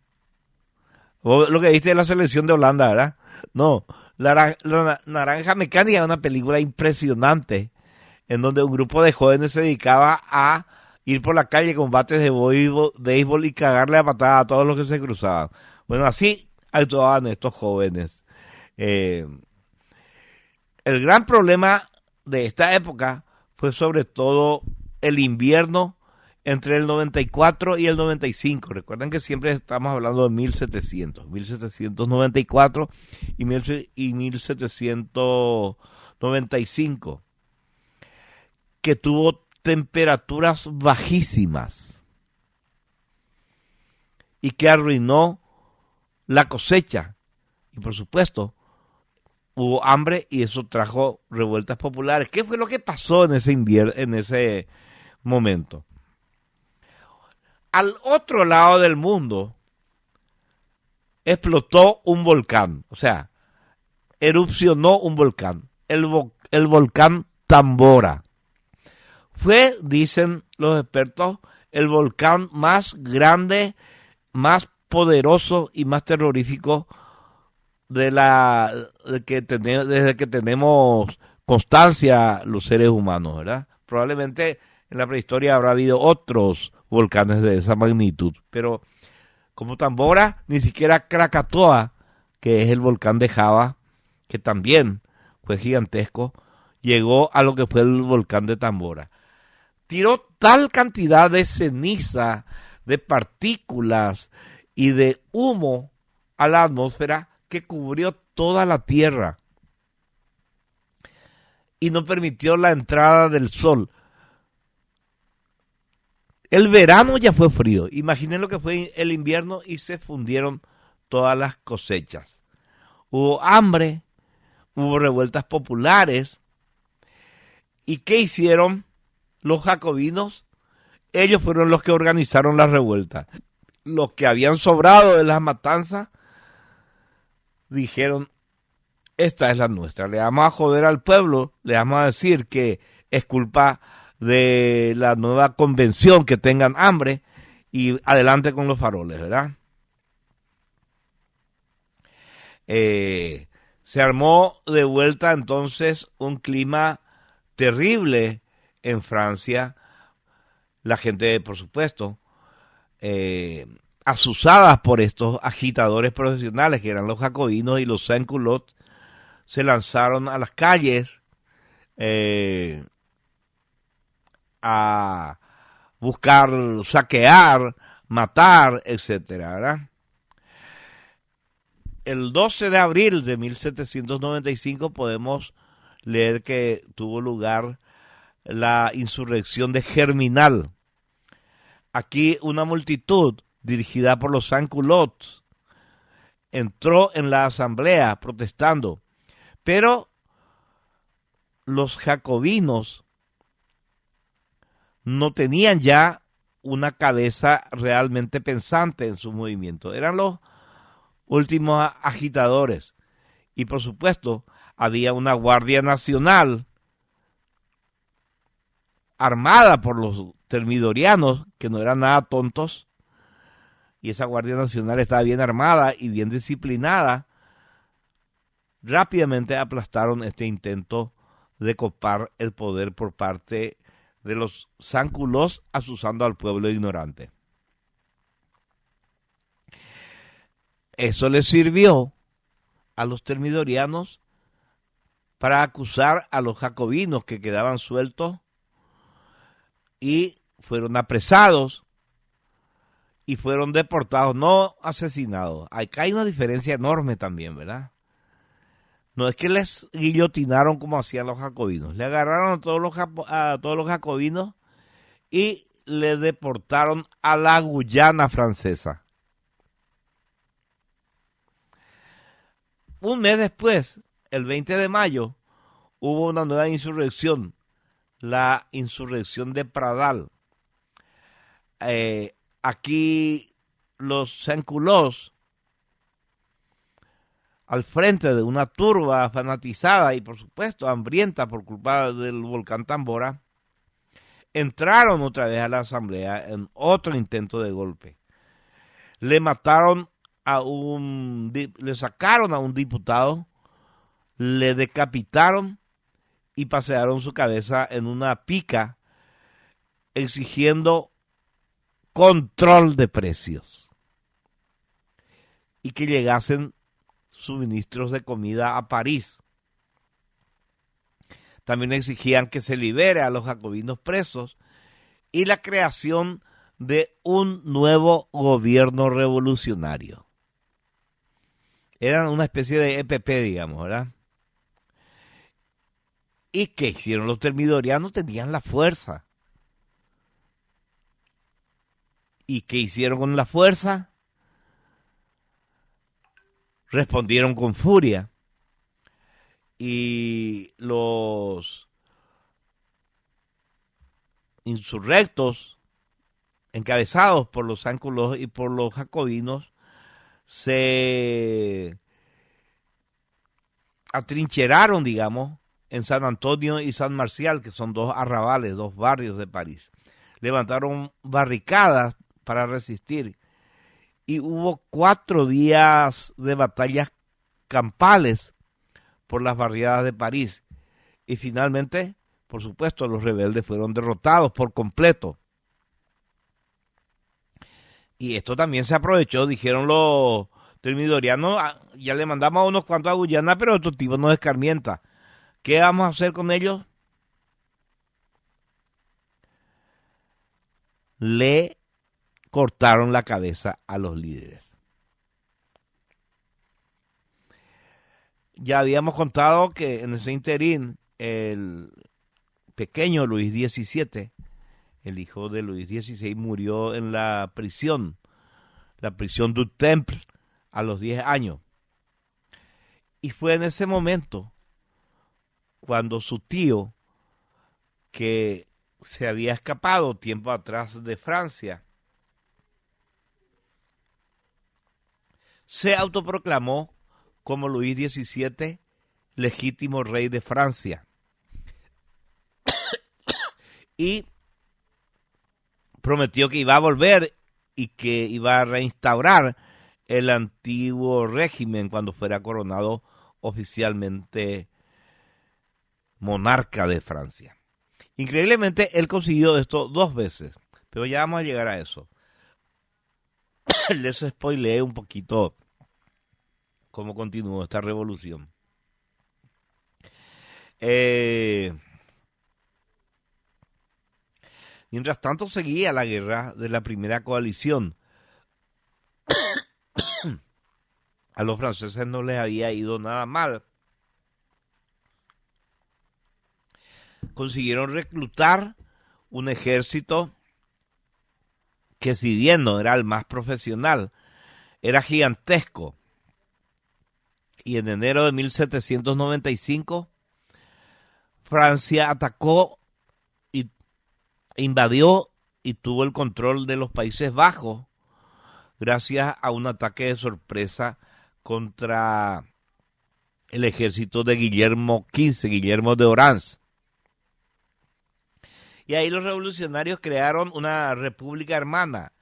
Speaker 4: ¿Vos lo que viste de la selección de Holanda, verdad? No, la Naranja Mecánica es una película impresionante, en donde un grupo de jóvenes se dedicaba a ir por la calle con bates de béisbol y cagarle a patada a todos los que se cruzaban. Bueno, así actuaban estos jóvenes. El gran problema de esta época fue sobre todo el invierno entre el 94 y el 95. Recuerden que siempre estamos hablando de 1794 y 1795, que tuvo temperaturas bajísimas y que arruinó la cosecha y, por supuesto, hubo hambre y eso trajo revueltas populares. ¿Qué fue lo que pasó en ese momento? Al otro lado del mundo explotó un volcán, o sea, erupcionó un volcán, el volcán Tambora. Fue, dicen los expertos, el volcán más grande, más poderoso y más terrorífico desde que tenemos constancia los seres humanos, ¿verdad? Probablemente en la prehistoria habrá habido otros volcanes de esa magnitud, pero como Tambora, ni siquiera Krakatoa, que es el volcán de Java, que también fue gigantesco, llegó a lo que fue el volcán de Tambora. Tiró tal cantidad de ceniza, de partículas y de humo a la atmósfera que cubrió toda la Tierra y no permitió la entrada del sol. El verano ya fue frío. Imaginen lo que fue el invierno y se fundieron todas las cosechas. Hubo hambre, hubo revueltas populares. ¿Y qué hicieron los jacobinos? Ellos fueron los que organizaron las revueltas. Los que habían sobrado de las matanzas dijeron, esta es la nuestra. Le vamos a joder al pueblo, le vamos a decir que es culpa de la nueva convención que tengan hambre y adelante con los faroles, ¿verdad? Se armó de vuelta entonces un clima terrible en Francia. La gente, por supuesto, asusadas por estos agitadores profesionales que eran los jacobinos y los sans-culottes, se lanzaron a las calles a buscar saquear, matar, etcétera, ¿verdad? El 12 de abril de 1795 podemos leer que tuvo lugar la insurrección de Germinal. Aquí una multitud dirigida por los sans-culottes entró en la asamblea protestando, pero los jacobinos no tenían ya una cabeza realmente pensante en su movimiento. Eran los últimos agitadores. Y por supuesto, había una Guardia Nacional armada por los termidorianos, que no eran nada tontos, y esa Guardia Nacional estaba bien armada y bien disciplinada. Rápidamente aplastaron este intento de copar el poder por parte de los sans-culottes, asusando al pueblo ignorante. Eso les sirvió a los termidorianos para acusar a los jacobinos que quedaban sueltos y fueron apresados y fueron deportados, no asesinados. Acá hay una diferencia enorme también, ¿verdad? No es que les guillotinaron como hacían los jacobinos. Le agarraron a todos los jacobinos y le deportaron a la Guyana francesa. Un mes después, el 20 de mayo, hubo una nueva insurrección, la insurrección de Pradal. Aquí los sans-culottes, al frente de una turba fanatizada y por supuesto hambrienta por culpa del volcán Tambora, entraron otra vez a la asamblea en otro intento de golpe. Le sacaron a un diputado, le decapitaron y pasearon su cabeza en una pica, exigiendo control de precios y que llegasen suministros de comida a París. También exigían que se libere a los jacobinos presos y la creación de un nuevo gobierno revolucionario. Eran una especie de EPP, digamos, ¿verdad? ¿Y qué hicieron los termidorianos? Tenían la fuerza. ¿Y qué hicieron con la fuerza? Respondieron con furia y los insurrectos encabezados por los ánculos y por los jacobinos se atrincheraron, digamos, en San Antonio y San Marcial, que son dos arrabales, dos barrios de París. Levantaron barricadas para resistir y hubo 4 días de batallas campales por las barriadas de París. Y finalmente, por supuesto, los rebeldes fueron derrotados por completo. Y esto también se aprovechó, dijeron los termidorianos, ya le mandamos a unos cuantos a Guyana, pero estos tipos nos escarmientan. ¿Qué vamos a hacer con ellos? Le cortaron la cabeza a los líderes. Ya habíamos contado que en ese interín el pequeño Luis XVII, el hijo de Luis XVI, murió en la prisión du Temple, a los 10 años. Y fue en ese momento cuando su tío, que se había escapado tiempo atrás de Francia, se autoproclamó como Luis XVII, legítimo rey de Francia. Y prometió que iba a volver y que iba a reinstaurar el antiguo régimen cuando fuera coronado oficialmente monarca de Francia. Increíblemente, él consiguió esto 2 veces, pero ya vamos a llegar a eso. Les spoileé un poquito cómo continuó esta revolución. Mientras tanto, seguía la guerra de la primera coalición. A los franceses no les había ido nada mal. Consiguieron reclutar un ejército que, si bien no era el más profesional, era gigantesco. Y en enero de 1795, Francia atacó e invadió y tuvo el control de los Países Bajos gracias a un ataque de sorpresa contra el ejército de Guillermo XV, Guillermo de Orange. Y ahí los revolucionarios crearon una república hermana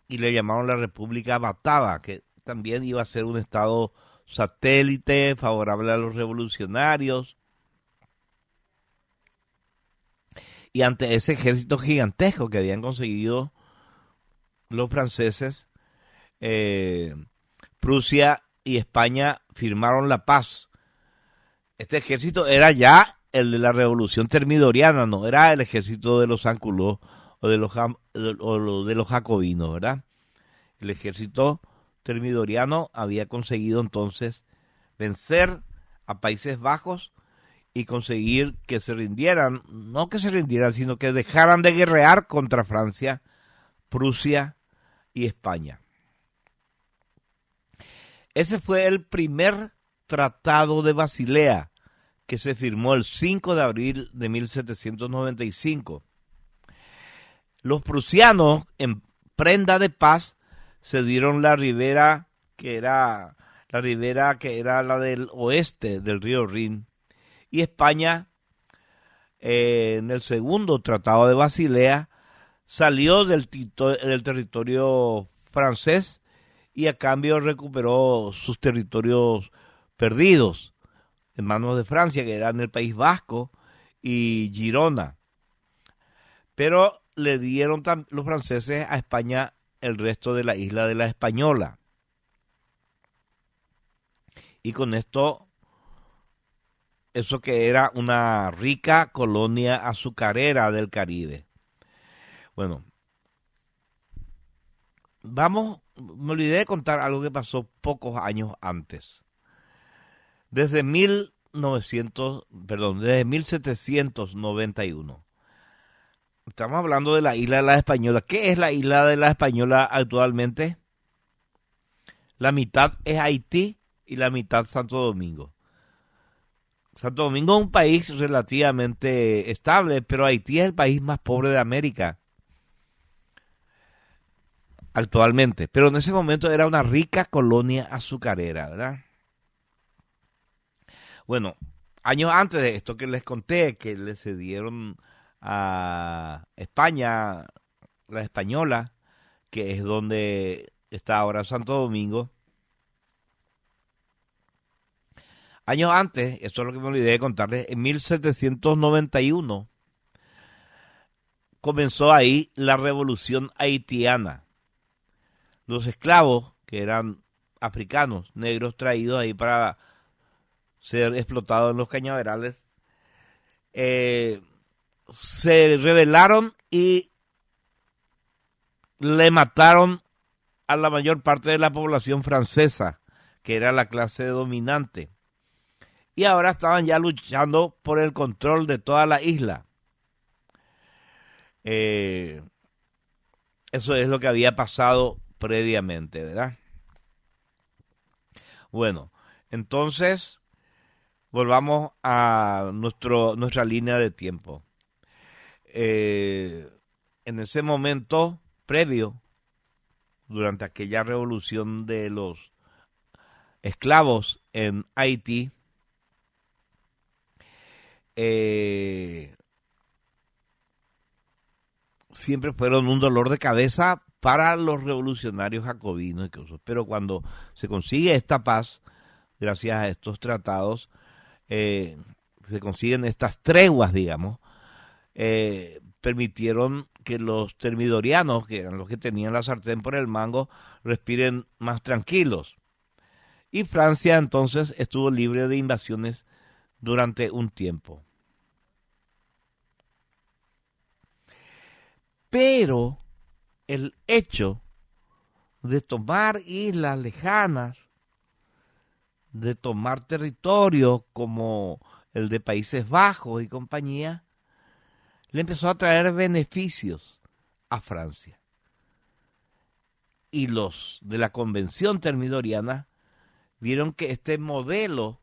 Speaker 4: y le llamaron la República Batava, que también iba a ser un estado satélite favorable a los revolucionarios. Y ante ese ejército gigantesco que habían conseguido los franceses, Prusia y España firmaron la paz. Este ejército era ya el de la revolución termidoriana, no era el ejército de los Ánculos o de los jacobinos, ¿verdad? El ejército termidoriano había conseguido entonces vencer a Países Bajos y conseguir que se rindieran, no que se rindieran, sino que dejaran de guerrear contra Francia, Prusia y España. Ese fue el primer tratado de Basilea, que se firmó el 5 de abril de 1795. Los prusianos, en prenda de paz, cedieron la ribera que era la del oeste del río Rin, y España, en el segundo tratado de Basilea, salió del territorio francés y a cambio recuperó sus territorios perdidos en manos de Francia, que eran el País Vasco y Girona. Pero le dieron los franceses a España el resto de la isla de la Española. Y con esto, eso que era una rica colonia azucarera del Caribe. Bueno, me olvidé de contar algo que pasó pocos años antes. Desde 1791. Estamos hablando de la isla de la Española. ¿Qué es la isla de la Española actualmente? La mitad es Haití y la mitad Santo Domingo. Santo Domingo es un país relativamente estable, pero Haití es el país más pobre de América actualmente. Pero en ese momento era una rica colonia azucarera, ¿verdad? Bueno, años antes de esto que les conté, que le cedieron a España, la española, que es donde está ahora Santo Domingo. Años antes, eso es lo que me olvidé de contarles, en 1791 comenzó ahí la revolución haitiana. Los esclavos, que eran africanos, negros, traídos ahí para ser explotados en los cañaverales, se rebelaron y le mataron a la mayor parte de la población francesa, que era la clase dominante. Y ahora estaban ya luchando por el control de toda la isla. Eso es lo que había pasado previamente, ¿verdad? Bueno, entonces volvamos a nuestra línea de tiempo. En ese momento previo, durante aquella revolución de los esclavos en Haití, siempre fueron un dolor de cabeza para los revolucionarios jacobinos incluso. Pero cuando se consigue esta paz, gracias a estos tratados, se consiguen estas treguas, digamos, permitieron que los termidorianos, que eran los que tenían la sartén por el mango, respiren más tranquilos. Y Francia entonces estuvo libre de invasiones durante un tiempo. Pero el hecho de tomar islas lejanas, de tomar territorio como el de Países Bajos y compañía, le empezó a traer beneficios a Francia. Y los de la Convención Termidoriana vieron que este modelo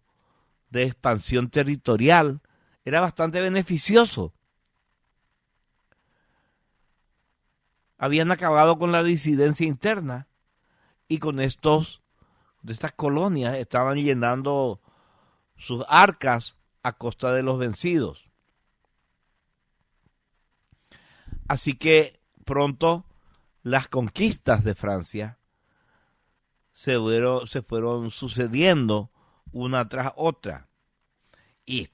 Speaker 4: de expansión territorial era bastante beneficioso. Habían acabado con la disidencia interna y con estas colonias estaban llenando sus arcas a costa de los vencidos. Así que pronto las conquistas de Francia se fueron sucediendo una tras otra y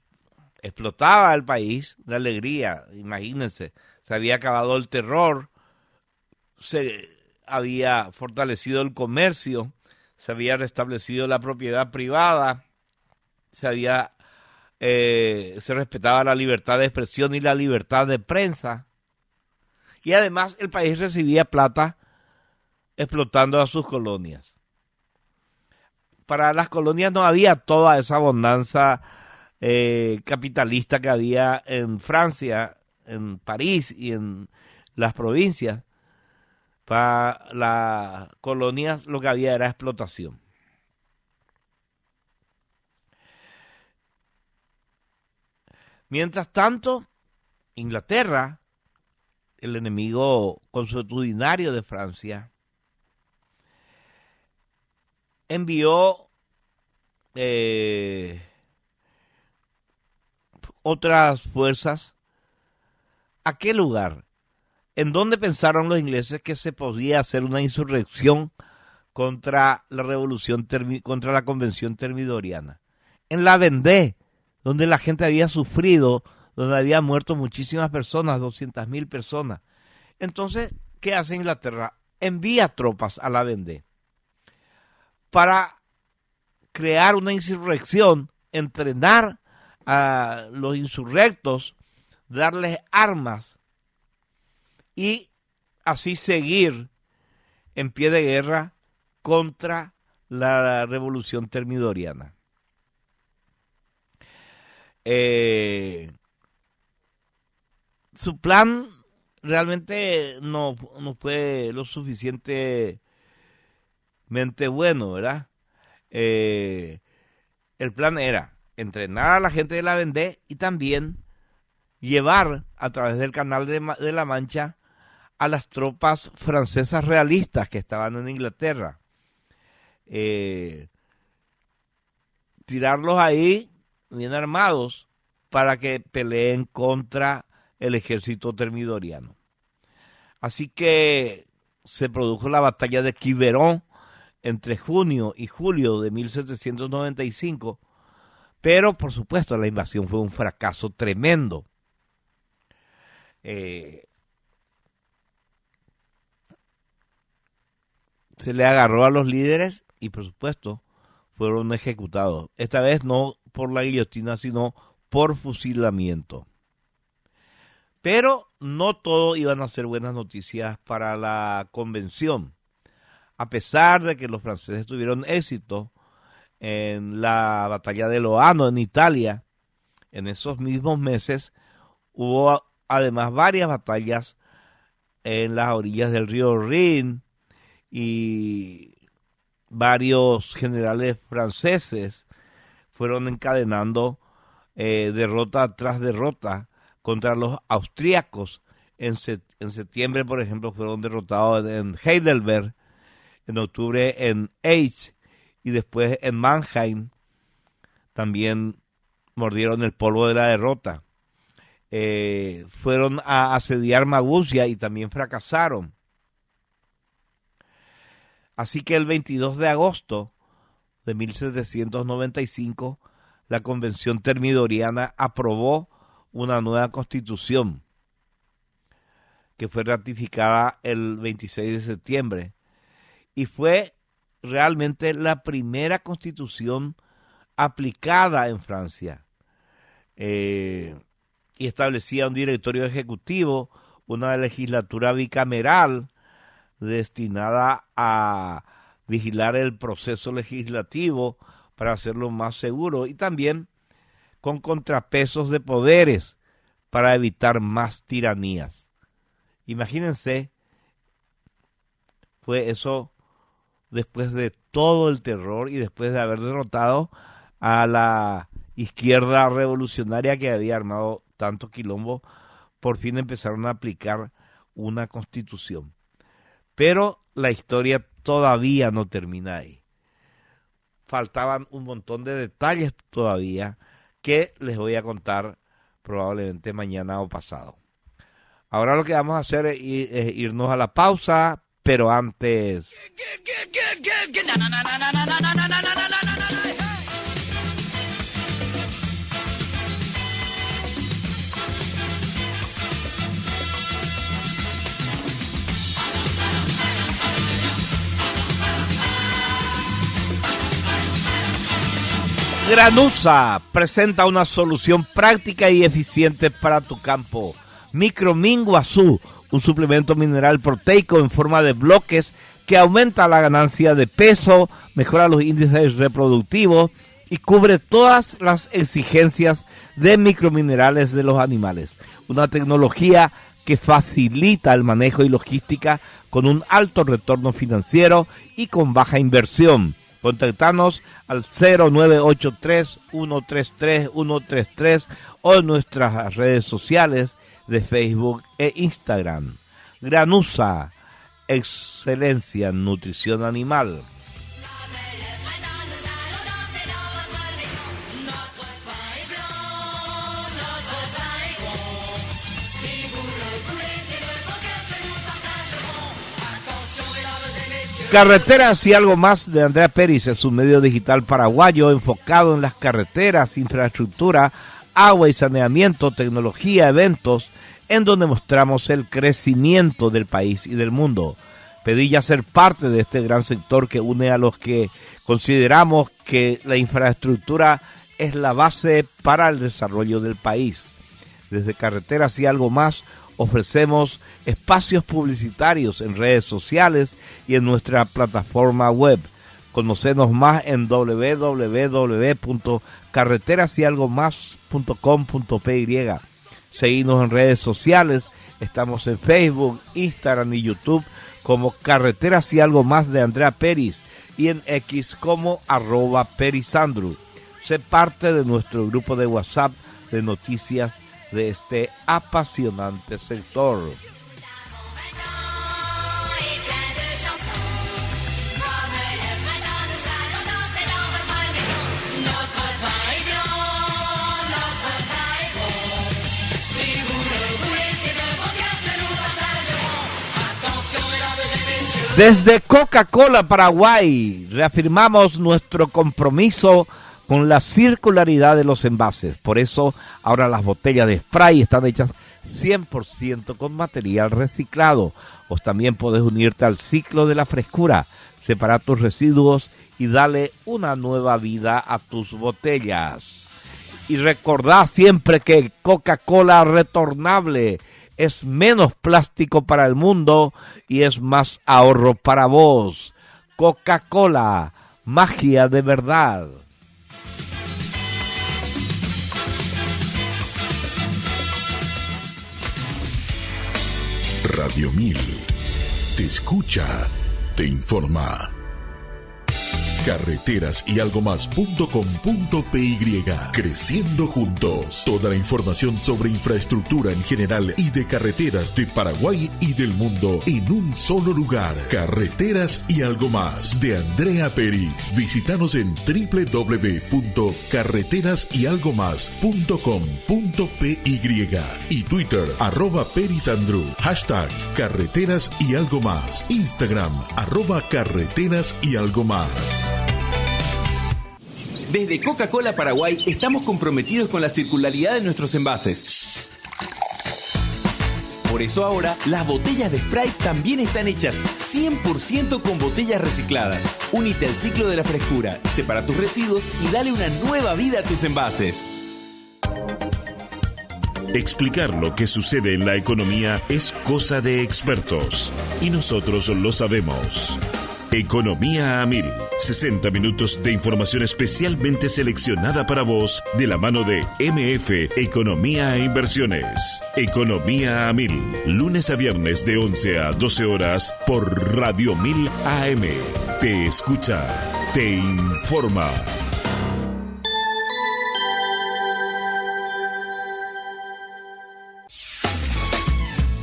Speaker 4: explotaba el país de alegría. Imagínense, se había acabado el terror, se había fortalecido el comercio, se había restablecido la propiedad privada, se respetaba la libertad de expresión y la libertad de prensa, y además el país recibía plata explotando a sus colonias. Para las colonias no había toda esa bonanza capitalista que había en Francia, en París y en las provincias. Para las colonias lo que había era explotación. Mientras tanto, Inglaterra, el enemigo consuetudinario de Francia, envió otras fuerzas. ¿A qué lugar? ¿En dónde pensaron los ingleses que se podía hacer una insurrección contra la revolución, contra la convención termidoriana? En la Vendée, donde la gente había sufrido, donde había muerto muchísimas personas, 200.000 personas. Entonces, ¿qué hace Inglaterra? Envía tropas a la Vendée para crear una insurrección, entrenar a los insurrectos, darles armas y así seguir en pie de guerra contra la revolución termidoriana. Su plan realmente no fue lo suficientemente bueno, ¿verdad? El plan era entrenar a la gente de la Vendée y también llevar a través del canal de la Mancha a las tropas francesas realistas que estaban en Inglaterra. Tirarlos ahí bien armados para que peleen contra el ejército termidoriano. Así que se produjo la batalla de Quiberon entre junio y julio de 1795, pero por supuesto la invasión fue un fracaso tremendo. Se le agarró a los líderes y por supuesto fueron ejecutados. Esta vez no por la guillotina, sino por fusilamiento. Pero no todo iban a ser buenas noticias para la convención. A pesar de que los franceses tuvieron éxito en la batalla de Loano en Italia, en esos mismos meses hubo además varias batallas en las orillas del río Rin y varios generales franceses fueron encadenando derrota tras derrota contra los austríacos. En septiembre, por ejemplo, fueron derrotados en Heidelberg, en octubre en Eich y después en Mannheim. También mordieron el polvo de la derrota. Fueron a asediar Maguncia y también fracasaron. Así que el 22 de agosto de 1795, la Convención Termidoriana aprobó una nueva constitución que fue ratificada el 26 de septiembre y fue realmente la primera constitución aplicada en Francia. Y establecía un directorio ejecutivo, una legislatura bicameral destinada a vigilar el proceso legislativo para hacerlo más seguro y también con contrapesos de poderes para evitar más tiranías. Imagínense, fue eso después de todo el terror y después de haber derrotado a la izquierda revolucionaria que había armado tanto quilombo, por fin empezaron a aplicar una constitución. Pero la historia todavía no termina ahí. Faltaban un montón de detalles todavía que les voy a contar probablemente mañana o pasado. Ahora lo que vamos a hacer es irnos a la pausa, pero antes... Granusa presenta una solución práctica y eficiente para tu campo. Micromin Guazú, un suplemento mineral proteico en forma de bloques que aumenta la ganancia de peso, mejora los índices reproductivos y cubre todas las exigencias de microminerales de los animales. Una tecnología que facilita el manejo y logística con un alto retorno financiero y con baja inversión. Contactanos al 0983-133-133 o en nuestras redes sociales de Facebook e Instagram. Granusa, excelencia en nutrición animal. Carreteras y algo más de Andrea Peris es un medio digital paraguayo enfocado en las carreteras, infraestructura, agua y saneamiento, tecnología, eventos, en donde mostramos el crecimiento del país y del mundo. Pedí ya ser parte de este gran sector que une a los que consideramos que la infraestructura es la base para el desarrollo del país. Desde Carreteras y algo más ofrecemos espacios publicitarios en redes sociales y en nuestra plataforma web. Conocenos más en www.carreterasyalgomás.com.py. Seguinos en redes sociales. Estamos en Facebook, Instagram y YouTube como Carreteras y algo más de Andrea Peris y en X como @perisandru. Sé parte de nuestro grupo de WhatsApp de noticias de este apasionante sector.
Speaker 3: Et plein de chansons. Comme le printemps, nous allons danser dans votre maison. Notre pain est blanc, notre pain est bon. Si vous le voulez, c'est de bon cœur que nous partagerons. Attention, mesdames et messieurs.
Speaker 4: Desde Coca-Cola Paraguay reafirmamos nuestro compromiso con la circularidad de los envases. Por eso ahora las botellas de spray están hechas 100% con material reciclado. Vos también podés unirte al ciclo de la frescura, separar tus residuos y darle una nueva vida a tus botellas. Y recordá siempre que Coca-Cola retornable es menos plástico para el mundo y es más ahorro para vos. Coca-Cola, magia de verdad.
Speaker 8: Radio 1000 te escucha, te informa. Carreteras y algo más.com.py. Creciendo juntos. Toda la información sobre infraestructura en general y de carreteras de Paraguay y del mundo en un solo lugar. Carreteras y algo más de Andrea Peris. Visítanos en www.carreterasyalgomás.com.py y Twitter @perisandru. Hashtag Carreteras y algo más. Instagram @carreteras y algo más.
Speaker 9: Desde Coca-Cola Paraguay estamos comprometidos con la circularidad de nuestros envases. Por eso ahora las botellas de Sprite también están hechas 100% con botellas recicladas. Únete al ciclo de la frescura, separa tus residuos y dale una nueva vida a tus envases.
Speaker 1: Explicar lo que sucede en la economía es cosa de expertos y nosotros lo sabemos. Economía a 1000. 60 minutos de información especialmente seleccionada para vos de la mano de MF Economía e Inversiones. Economía a 1000. Lunes a viernes de 11 a 12 horas por Radio 1000 AM. Te escucha, te informa.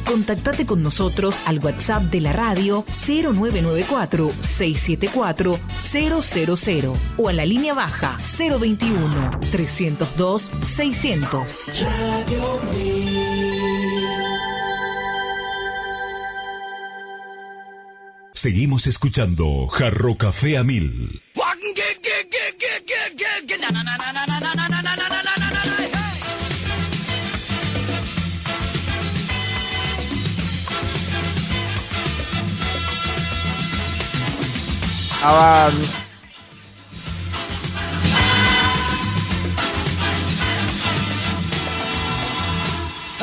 Speaker 10: Contactate con nosotros al WhatsApp de la radio 0994-674-000 o a la línea baja 021-302-600.
Speaker 2: Radio 1000.
Speaker 1: Seguimos escuchando Jarro Café a 1000.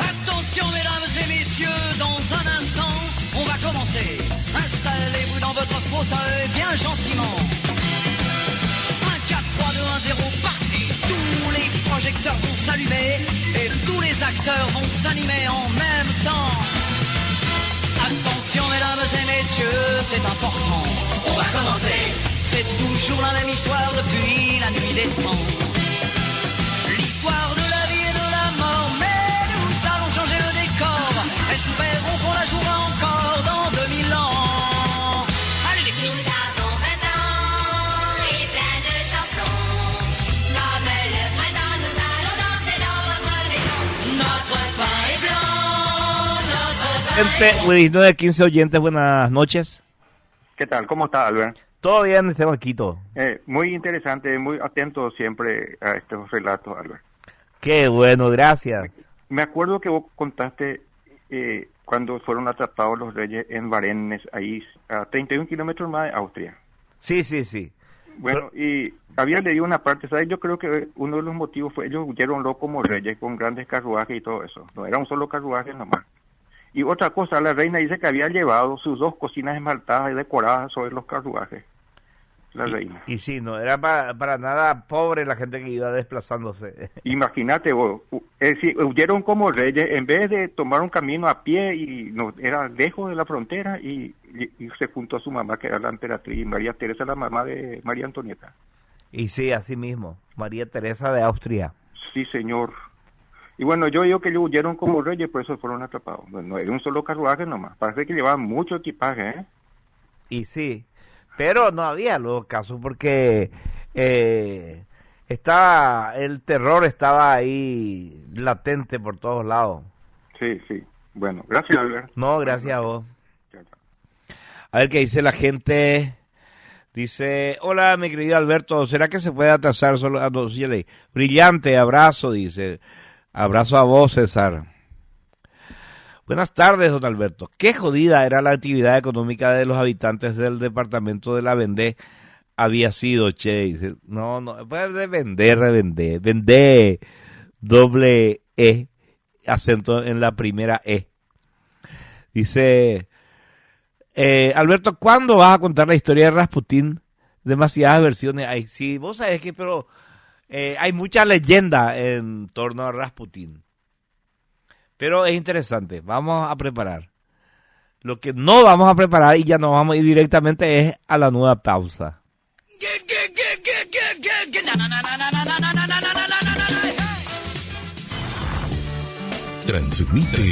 Speaker 2: Attention mesdames et messieurs, dans un instant, on va commencer. Installez-vous dans votre fauteuil bien gentiment. 5, 4, 3, 2, 1, 0, partez. Tous les projecteurs vont s'allumer et tous les acteurs vont s'animer en même temps. Attention mesdames et messieurs, c'est important. On va commencer. C'est toujours la même histoire depuis la nuit des temps. L'histoire de la vie et de la mort, mais nous allons changer le décor. Espérons qu'on la jouera encore dans 2000 ans. Allez les filles.
Speaker 3: Nous avons 20 ans et plein de chansons. Comme le printemps, nous allons danser dans votre maison.
Speaker 2: Notre pain est blanc, notre pain
Speaker 4: Gente,
Speaker 2: est bon.
Speaker 4: 19-15 oyentes, buenas noches.
Speaker 11: ¿Qué tal? ¿Cómo está, Albert?
Speaker 4: Todo bien, Esteban Quito.
Speaker 11: Muy interesante, muy atento siempre a estos relatos, Albert.
Speaker 4: Qué bueno, gracias.
Speaker 11: Me acuerdo que vos contaste cuando fueron atrapados los reyes en Varennes, ahí a 31 kilómetros más de Austria.
Speaker 4: Sí, sí, sí.
Speaker 11: Bueno, y había leído una parte, ¿sabes? Yo creo que uno de los motivos fue ellos huyeron como reyes con grandes carruajes y todo eso. No era un solo carruaje nomás. Y otra cosa, la reina dice que había llevado sus 2 cocinas esmaltadas y decoradas sobre los carruajes. La reina.
Speaker 4: Y sí, no era para nada pobre la gente que iba desplazándose.
Speaker 11: Imagínate vos, huyeron como reyes, en vez de tomar un camino a pie y no, era lejos de la frontera y se juntó a su mamá, que era la emperatriz María Teresa, la mamá de María Antonieta.
Speaker 4: Y sí, así mismo. María Teresa de Austria.
Speaker 11: Sí, señor. Y bueno, yo digo que huyeron como reyes, por eso fueron atrapados. No era un solo carruaje nomás. Parece que llevaban mucho equipaje, ¿eh?
Speaker 4: Y sí, pero no había los casos porque el terror estaba ahí latente por todos lados.
Speaker 11: Sí, sí. Bueno, gracias, Albert.
Speaker 4: No, gracias a vos. A ver qué dice la gente. Dice, hola, mi querido Alberto, ¿será que se puede atrasar solo a dos? Brillante, abrazo, dice. Abrazo a vos, César. Buenas tardes, don Alberto. Qué jodida era la actividad económica de los habitantes del departamento de La Vendée. Había sido, che. Dice, no, puede vender, doble E, acento en la primera E. Dice, Alberto, ¿cuándo vas a contar la historia de Rasputín? Demasiadas versiones. Ay, sí, vos sabés que, pero hay mucha leyenda en torno a Rasputín. Pero es interesante, vamos a preparar. Lo que no vamos a preparar y ya nos vamos a ir directamente es a la nueva pausa.
Speaker 8: Transmite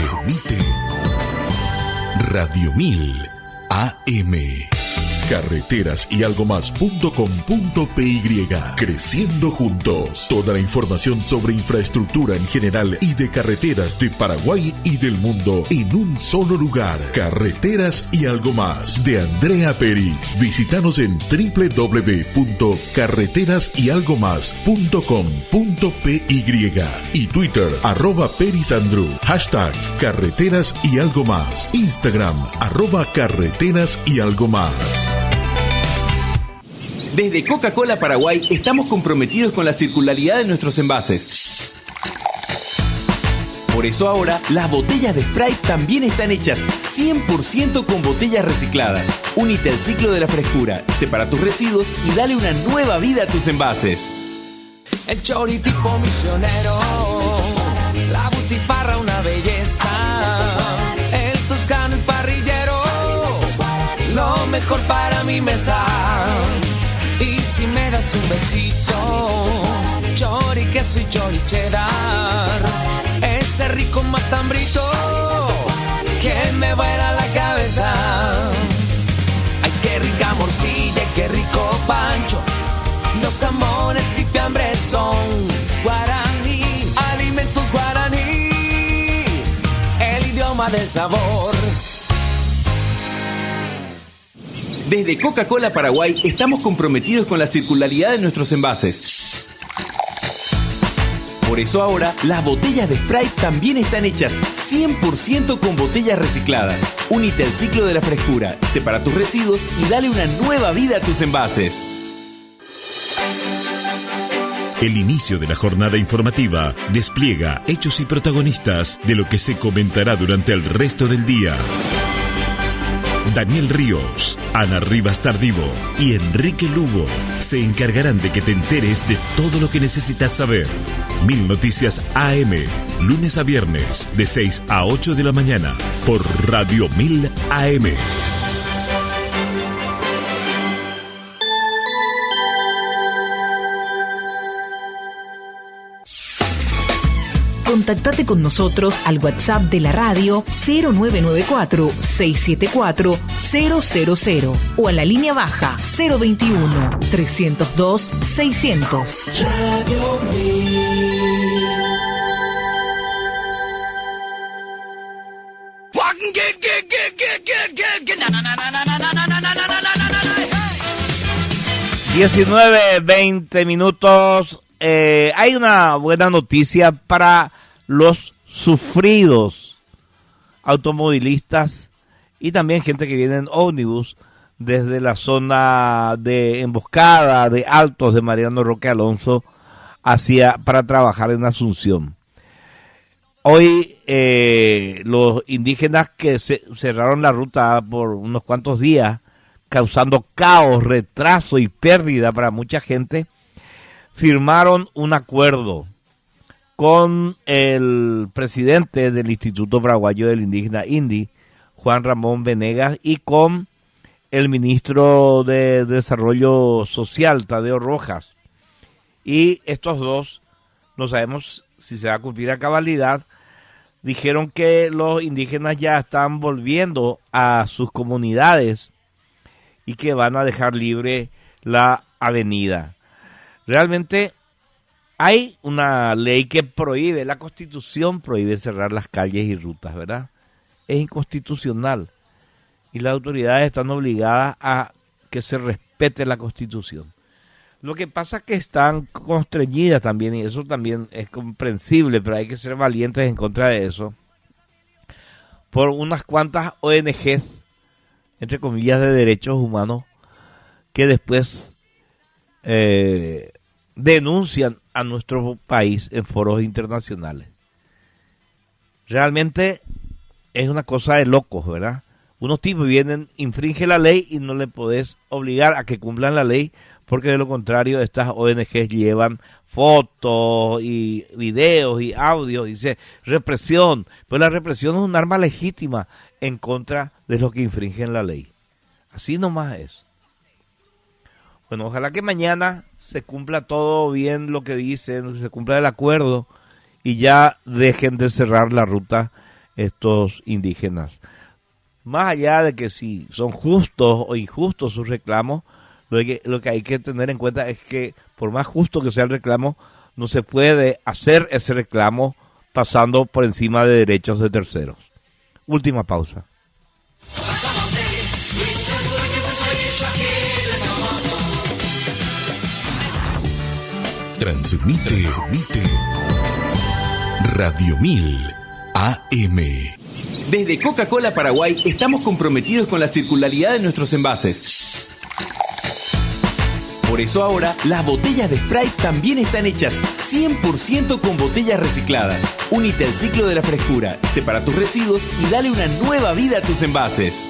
Speaker 8: Radio 1000 AM. Carreteras y algo más.com.py. Creciendo juntos. Toda la información sobre infraestructura en general y de carreteras de Paraguay y del mundo en un solo lugar. Carreteras y algo más de Andrea Peris. Visítanos en www.carreterasyalgomás.com.py y Twitter @perisandru. Hashtag Carreteras y algo más. Instagram @Carreteras y algo más.
Speaker 9: Desde Coca-Cola Paraguay estamos comprometidos con la circularidad de nuestros envases. Por eso ahora, las botellas de Sprite también están hechas 100% con botellas recicladas. Únete al ciclo de la frescura, separa tus residuos y dale una nueva vida a tus envases.
Speaker 12: El chori tipo misionero, la butifarra una belleza, el toscano y parrillero, lo mejor para mi mesa. Y si me das un besito, chori queso y chori cheddar, ese rico matambrito que me vuela la cabeza. Ay, qué rica morcilla, qué rico pancho, los jamones y fiambres son guaraní, alimentos guaraní, el idioma del sabor.
Speaker 9: Desde Coca-Cola Paraguay estamos comprometidos con la circularidad de nuestros envases. Por eso ahora, las botellas de Sprite también están hechas 100% con botellas recicladas. Únete al ciclo de la frescura, separa tus residuos y dale una nueva vida a tus envases.
Speaker 1: El inicio de la jornada informativa despliega hechos y protagonistas de lo que se comentará durante el resto del día. Daniel Ríos, Ana Rivas Tardivo y Enrique Lugo se encargarán de que te enteres de todo lo que necesitas saber. 1000 Noticias AM, lunes a viernes, de 6 a 8 de la mañana, por Radio 1000 AM.
Speaker 10: Contactate con nosotros al WhatsApp de la radio 0994-674-000 o a la línea baja 021-302-600.
Speaker 2: Radio 1000.
Speaker 4: $19:20. Hay una buena noticia para los sufridos automovilistas y también gente que viene en ómnibus desde la zona de emboscada de Altos de Mariano Roque Alonso para trabajar en Asunción. Hoy los indígenas que cerraron la ruta por unos cuantos días, causando caos, retraso y pérdida para mucha gente, firmaron un acuerdo con el presidente del Instituto Paraguayo del Indígena INDI, Juan Ramón Venegas, y con el ministro de Desarrollo Social, Tadeo Rojas, Y estos dos, no sabemos si se va a cumplir a cabalidad, dijeron que los indígenas ya están volviendo a sus comunidades y que van a dejar libre la avenida. Realmente hay una ley que prohíbe, la Constitución prohíbe cerrar las calles y rutas, ¿verdad? Es inconstitucional y las autoridades están obligadas a que se respete la Constitución. Lo que pasa es que están constreñidas también, y eso también es comprensible, pero hay que ser valientes en contra de eso, por unas cuantas ONGs, entre comillas, de derechos humanos, que después denuncian a nuestro país en foros internacionales. Realmente es una cosa de locos, ¿verdad? Unos tipos vienen, infringen la ley y no le podés obligar a que cumplan la ley, porque de lo contrario estas ONGs llevan fotos y videos y audios, y dice represión, pero la represión es un arma legítima en contra de los que infringen la ley. Así nomás es. Bueno, ojalá que mañana se cumpla todo bien lo que dicen, se cumpla el acuerdo y ya dejen de cerrar la ruta estos indígenas. Más allá de que si son justos o injustos sus reclamos, lo que hay que tener en cuenta es que por más justo que sea el reclamo, no se puede hacer ese reclamo pasando por encima de derechos de terceros. Última pausa.
Speaker 8: Transmite Radio 1000 AM.
Speaker 9: Desde Coca-Cola Paraguay estamos comprometidos con la circularidad de nuestros envases. Por eso ahora, las botellas de Sprite también están hechas 100% con botellas recicladas. Únete al ciclo de la frescura, separa tus residuos y dale una nueva vida a tus envases.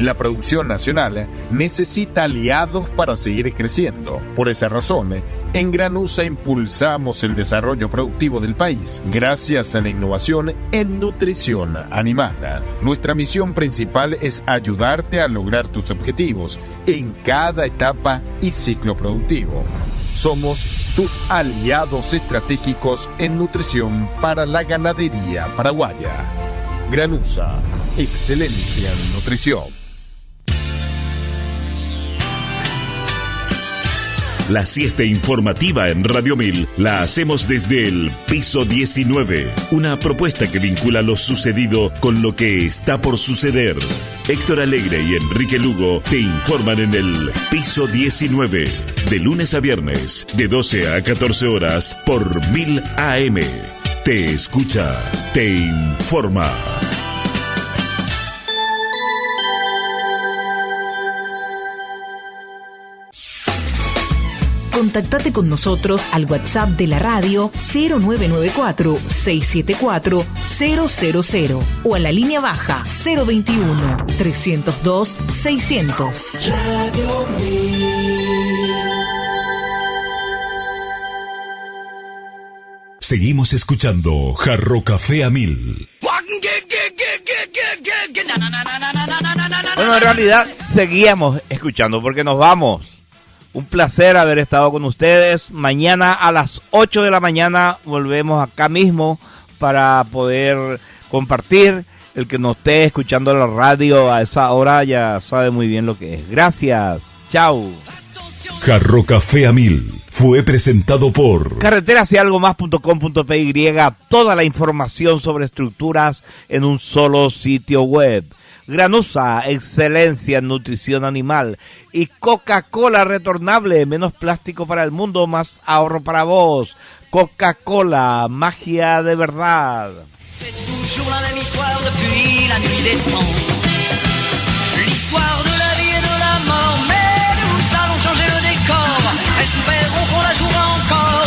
Speaker 13: La producción nacional necesita aliados para seguir creciendo. Por esa razón, en Granusa impulsamos el desarrollo productivo del país gracias a la innovación en nutrición animal. Nuestra misión principal es ayudarte a lograr tus objetivos en cada etapa y ciclo productivo. Somos tus aliados estratégicos en nutrición para la ganadería paraguaya. Granusa, excelencia en nutrición.
Speaker 1: La siesta informativa en Radio 1000 la hacemos desde el piso 19. Una propuesta que vincula lo sucedido con lo que está por suceder. Héctor Alegre y Enrique Lugo te informan en el piso 19. De lunes a viernes, de 12 a 14 horas por 1000 AM. Te escucha, te informa.
Speaker 10: Contactate con nosotros al WhatsApp de la radio 0994-674-000 o a la línea baja 021-302-600.
Speaker 2: Radio 1000.
Speaker 1: Seguimos escuchando Jarro Café a 1000.
Speaker 4: Bueno, en realidad seguíamos escuchando porque nos vamos. Un placer haber estado con ustedes. Mañana a las 8 de la mañana volvemos acá mismo para poder compartir. El que nos esté escuchando la radio a esa hora ya sabe muy bien lo que es. Gracias. Chao.
Speaker 1: Jarro Café a 1000 fue presentado por
Speaker 4: carreterasYalgomas.com.py. Toda la información sobre estructuras en un solo sitio web. Granusa, excelencia en nutrición animal. Y Coca-Cola retornable, menos plástico para el mundo, más ahorro para vos. Coca-Cola, magia de verdad.
Speaker 2: C'est toujours la même histoire depuis la nuit des temps. L'histoire de la vie et de la mort, mais nous allons changer le décor. Espérons qu'on la jouera encore.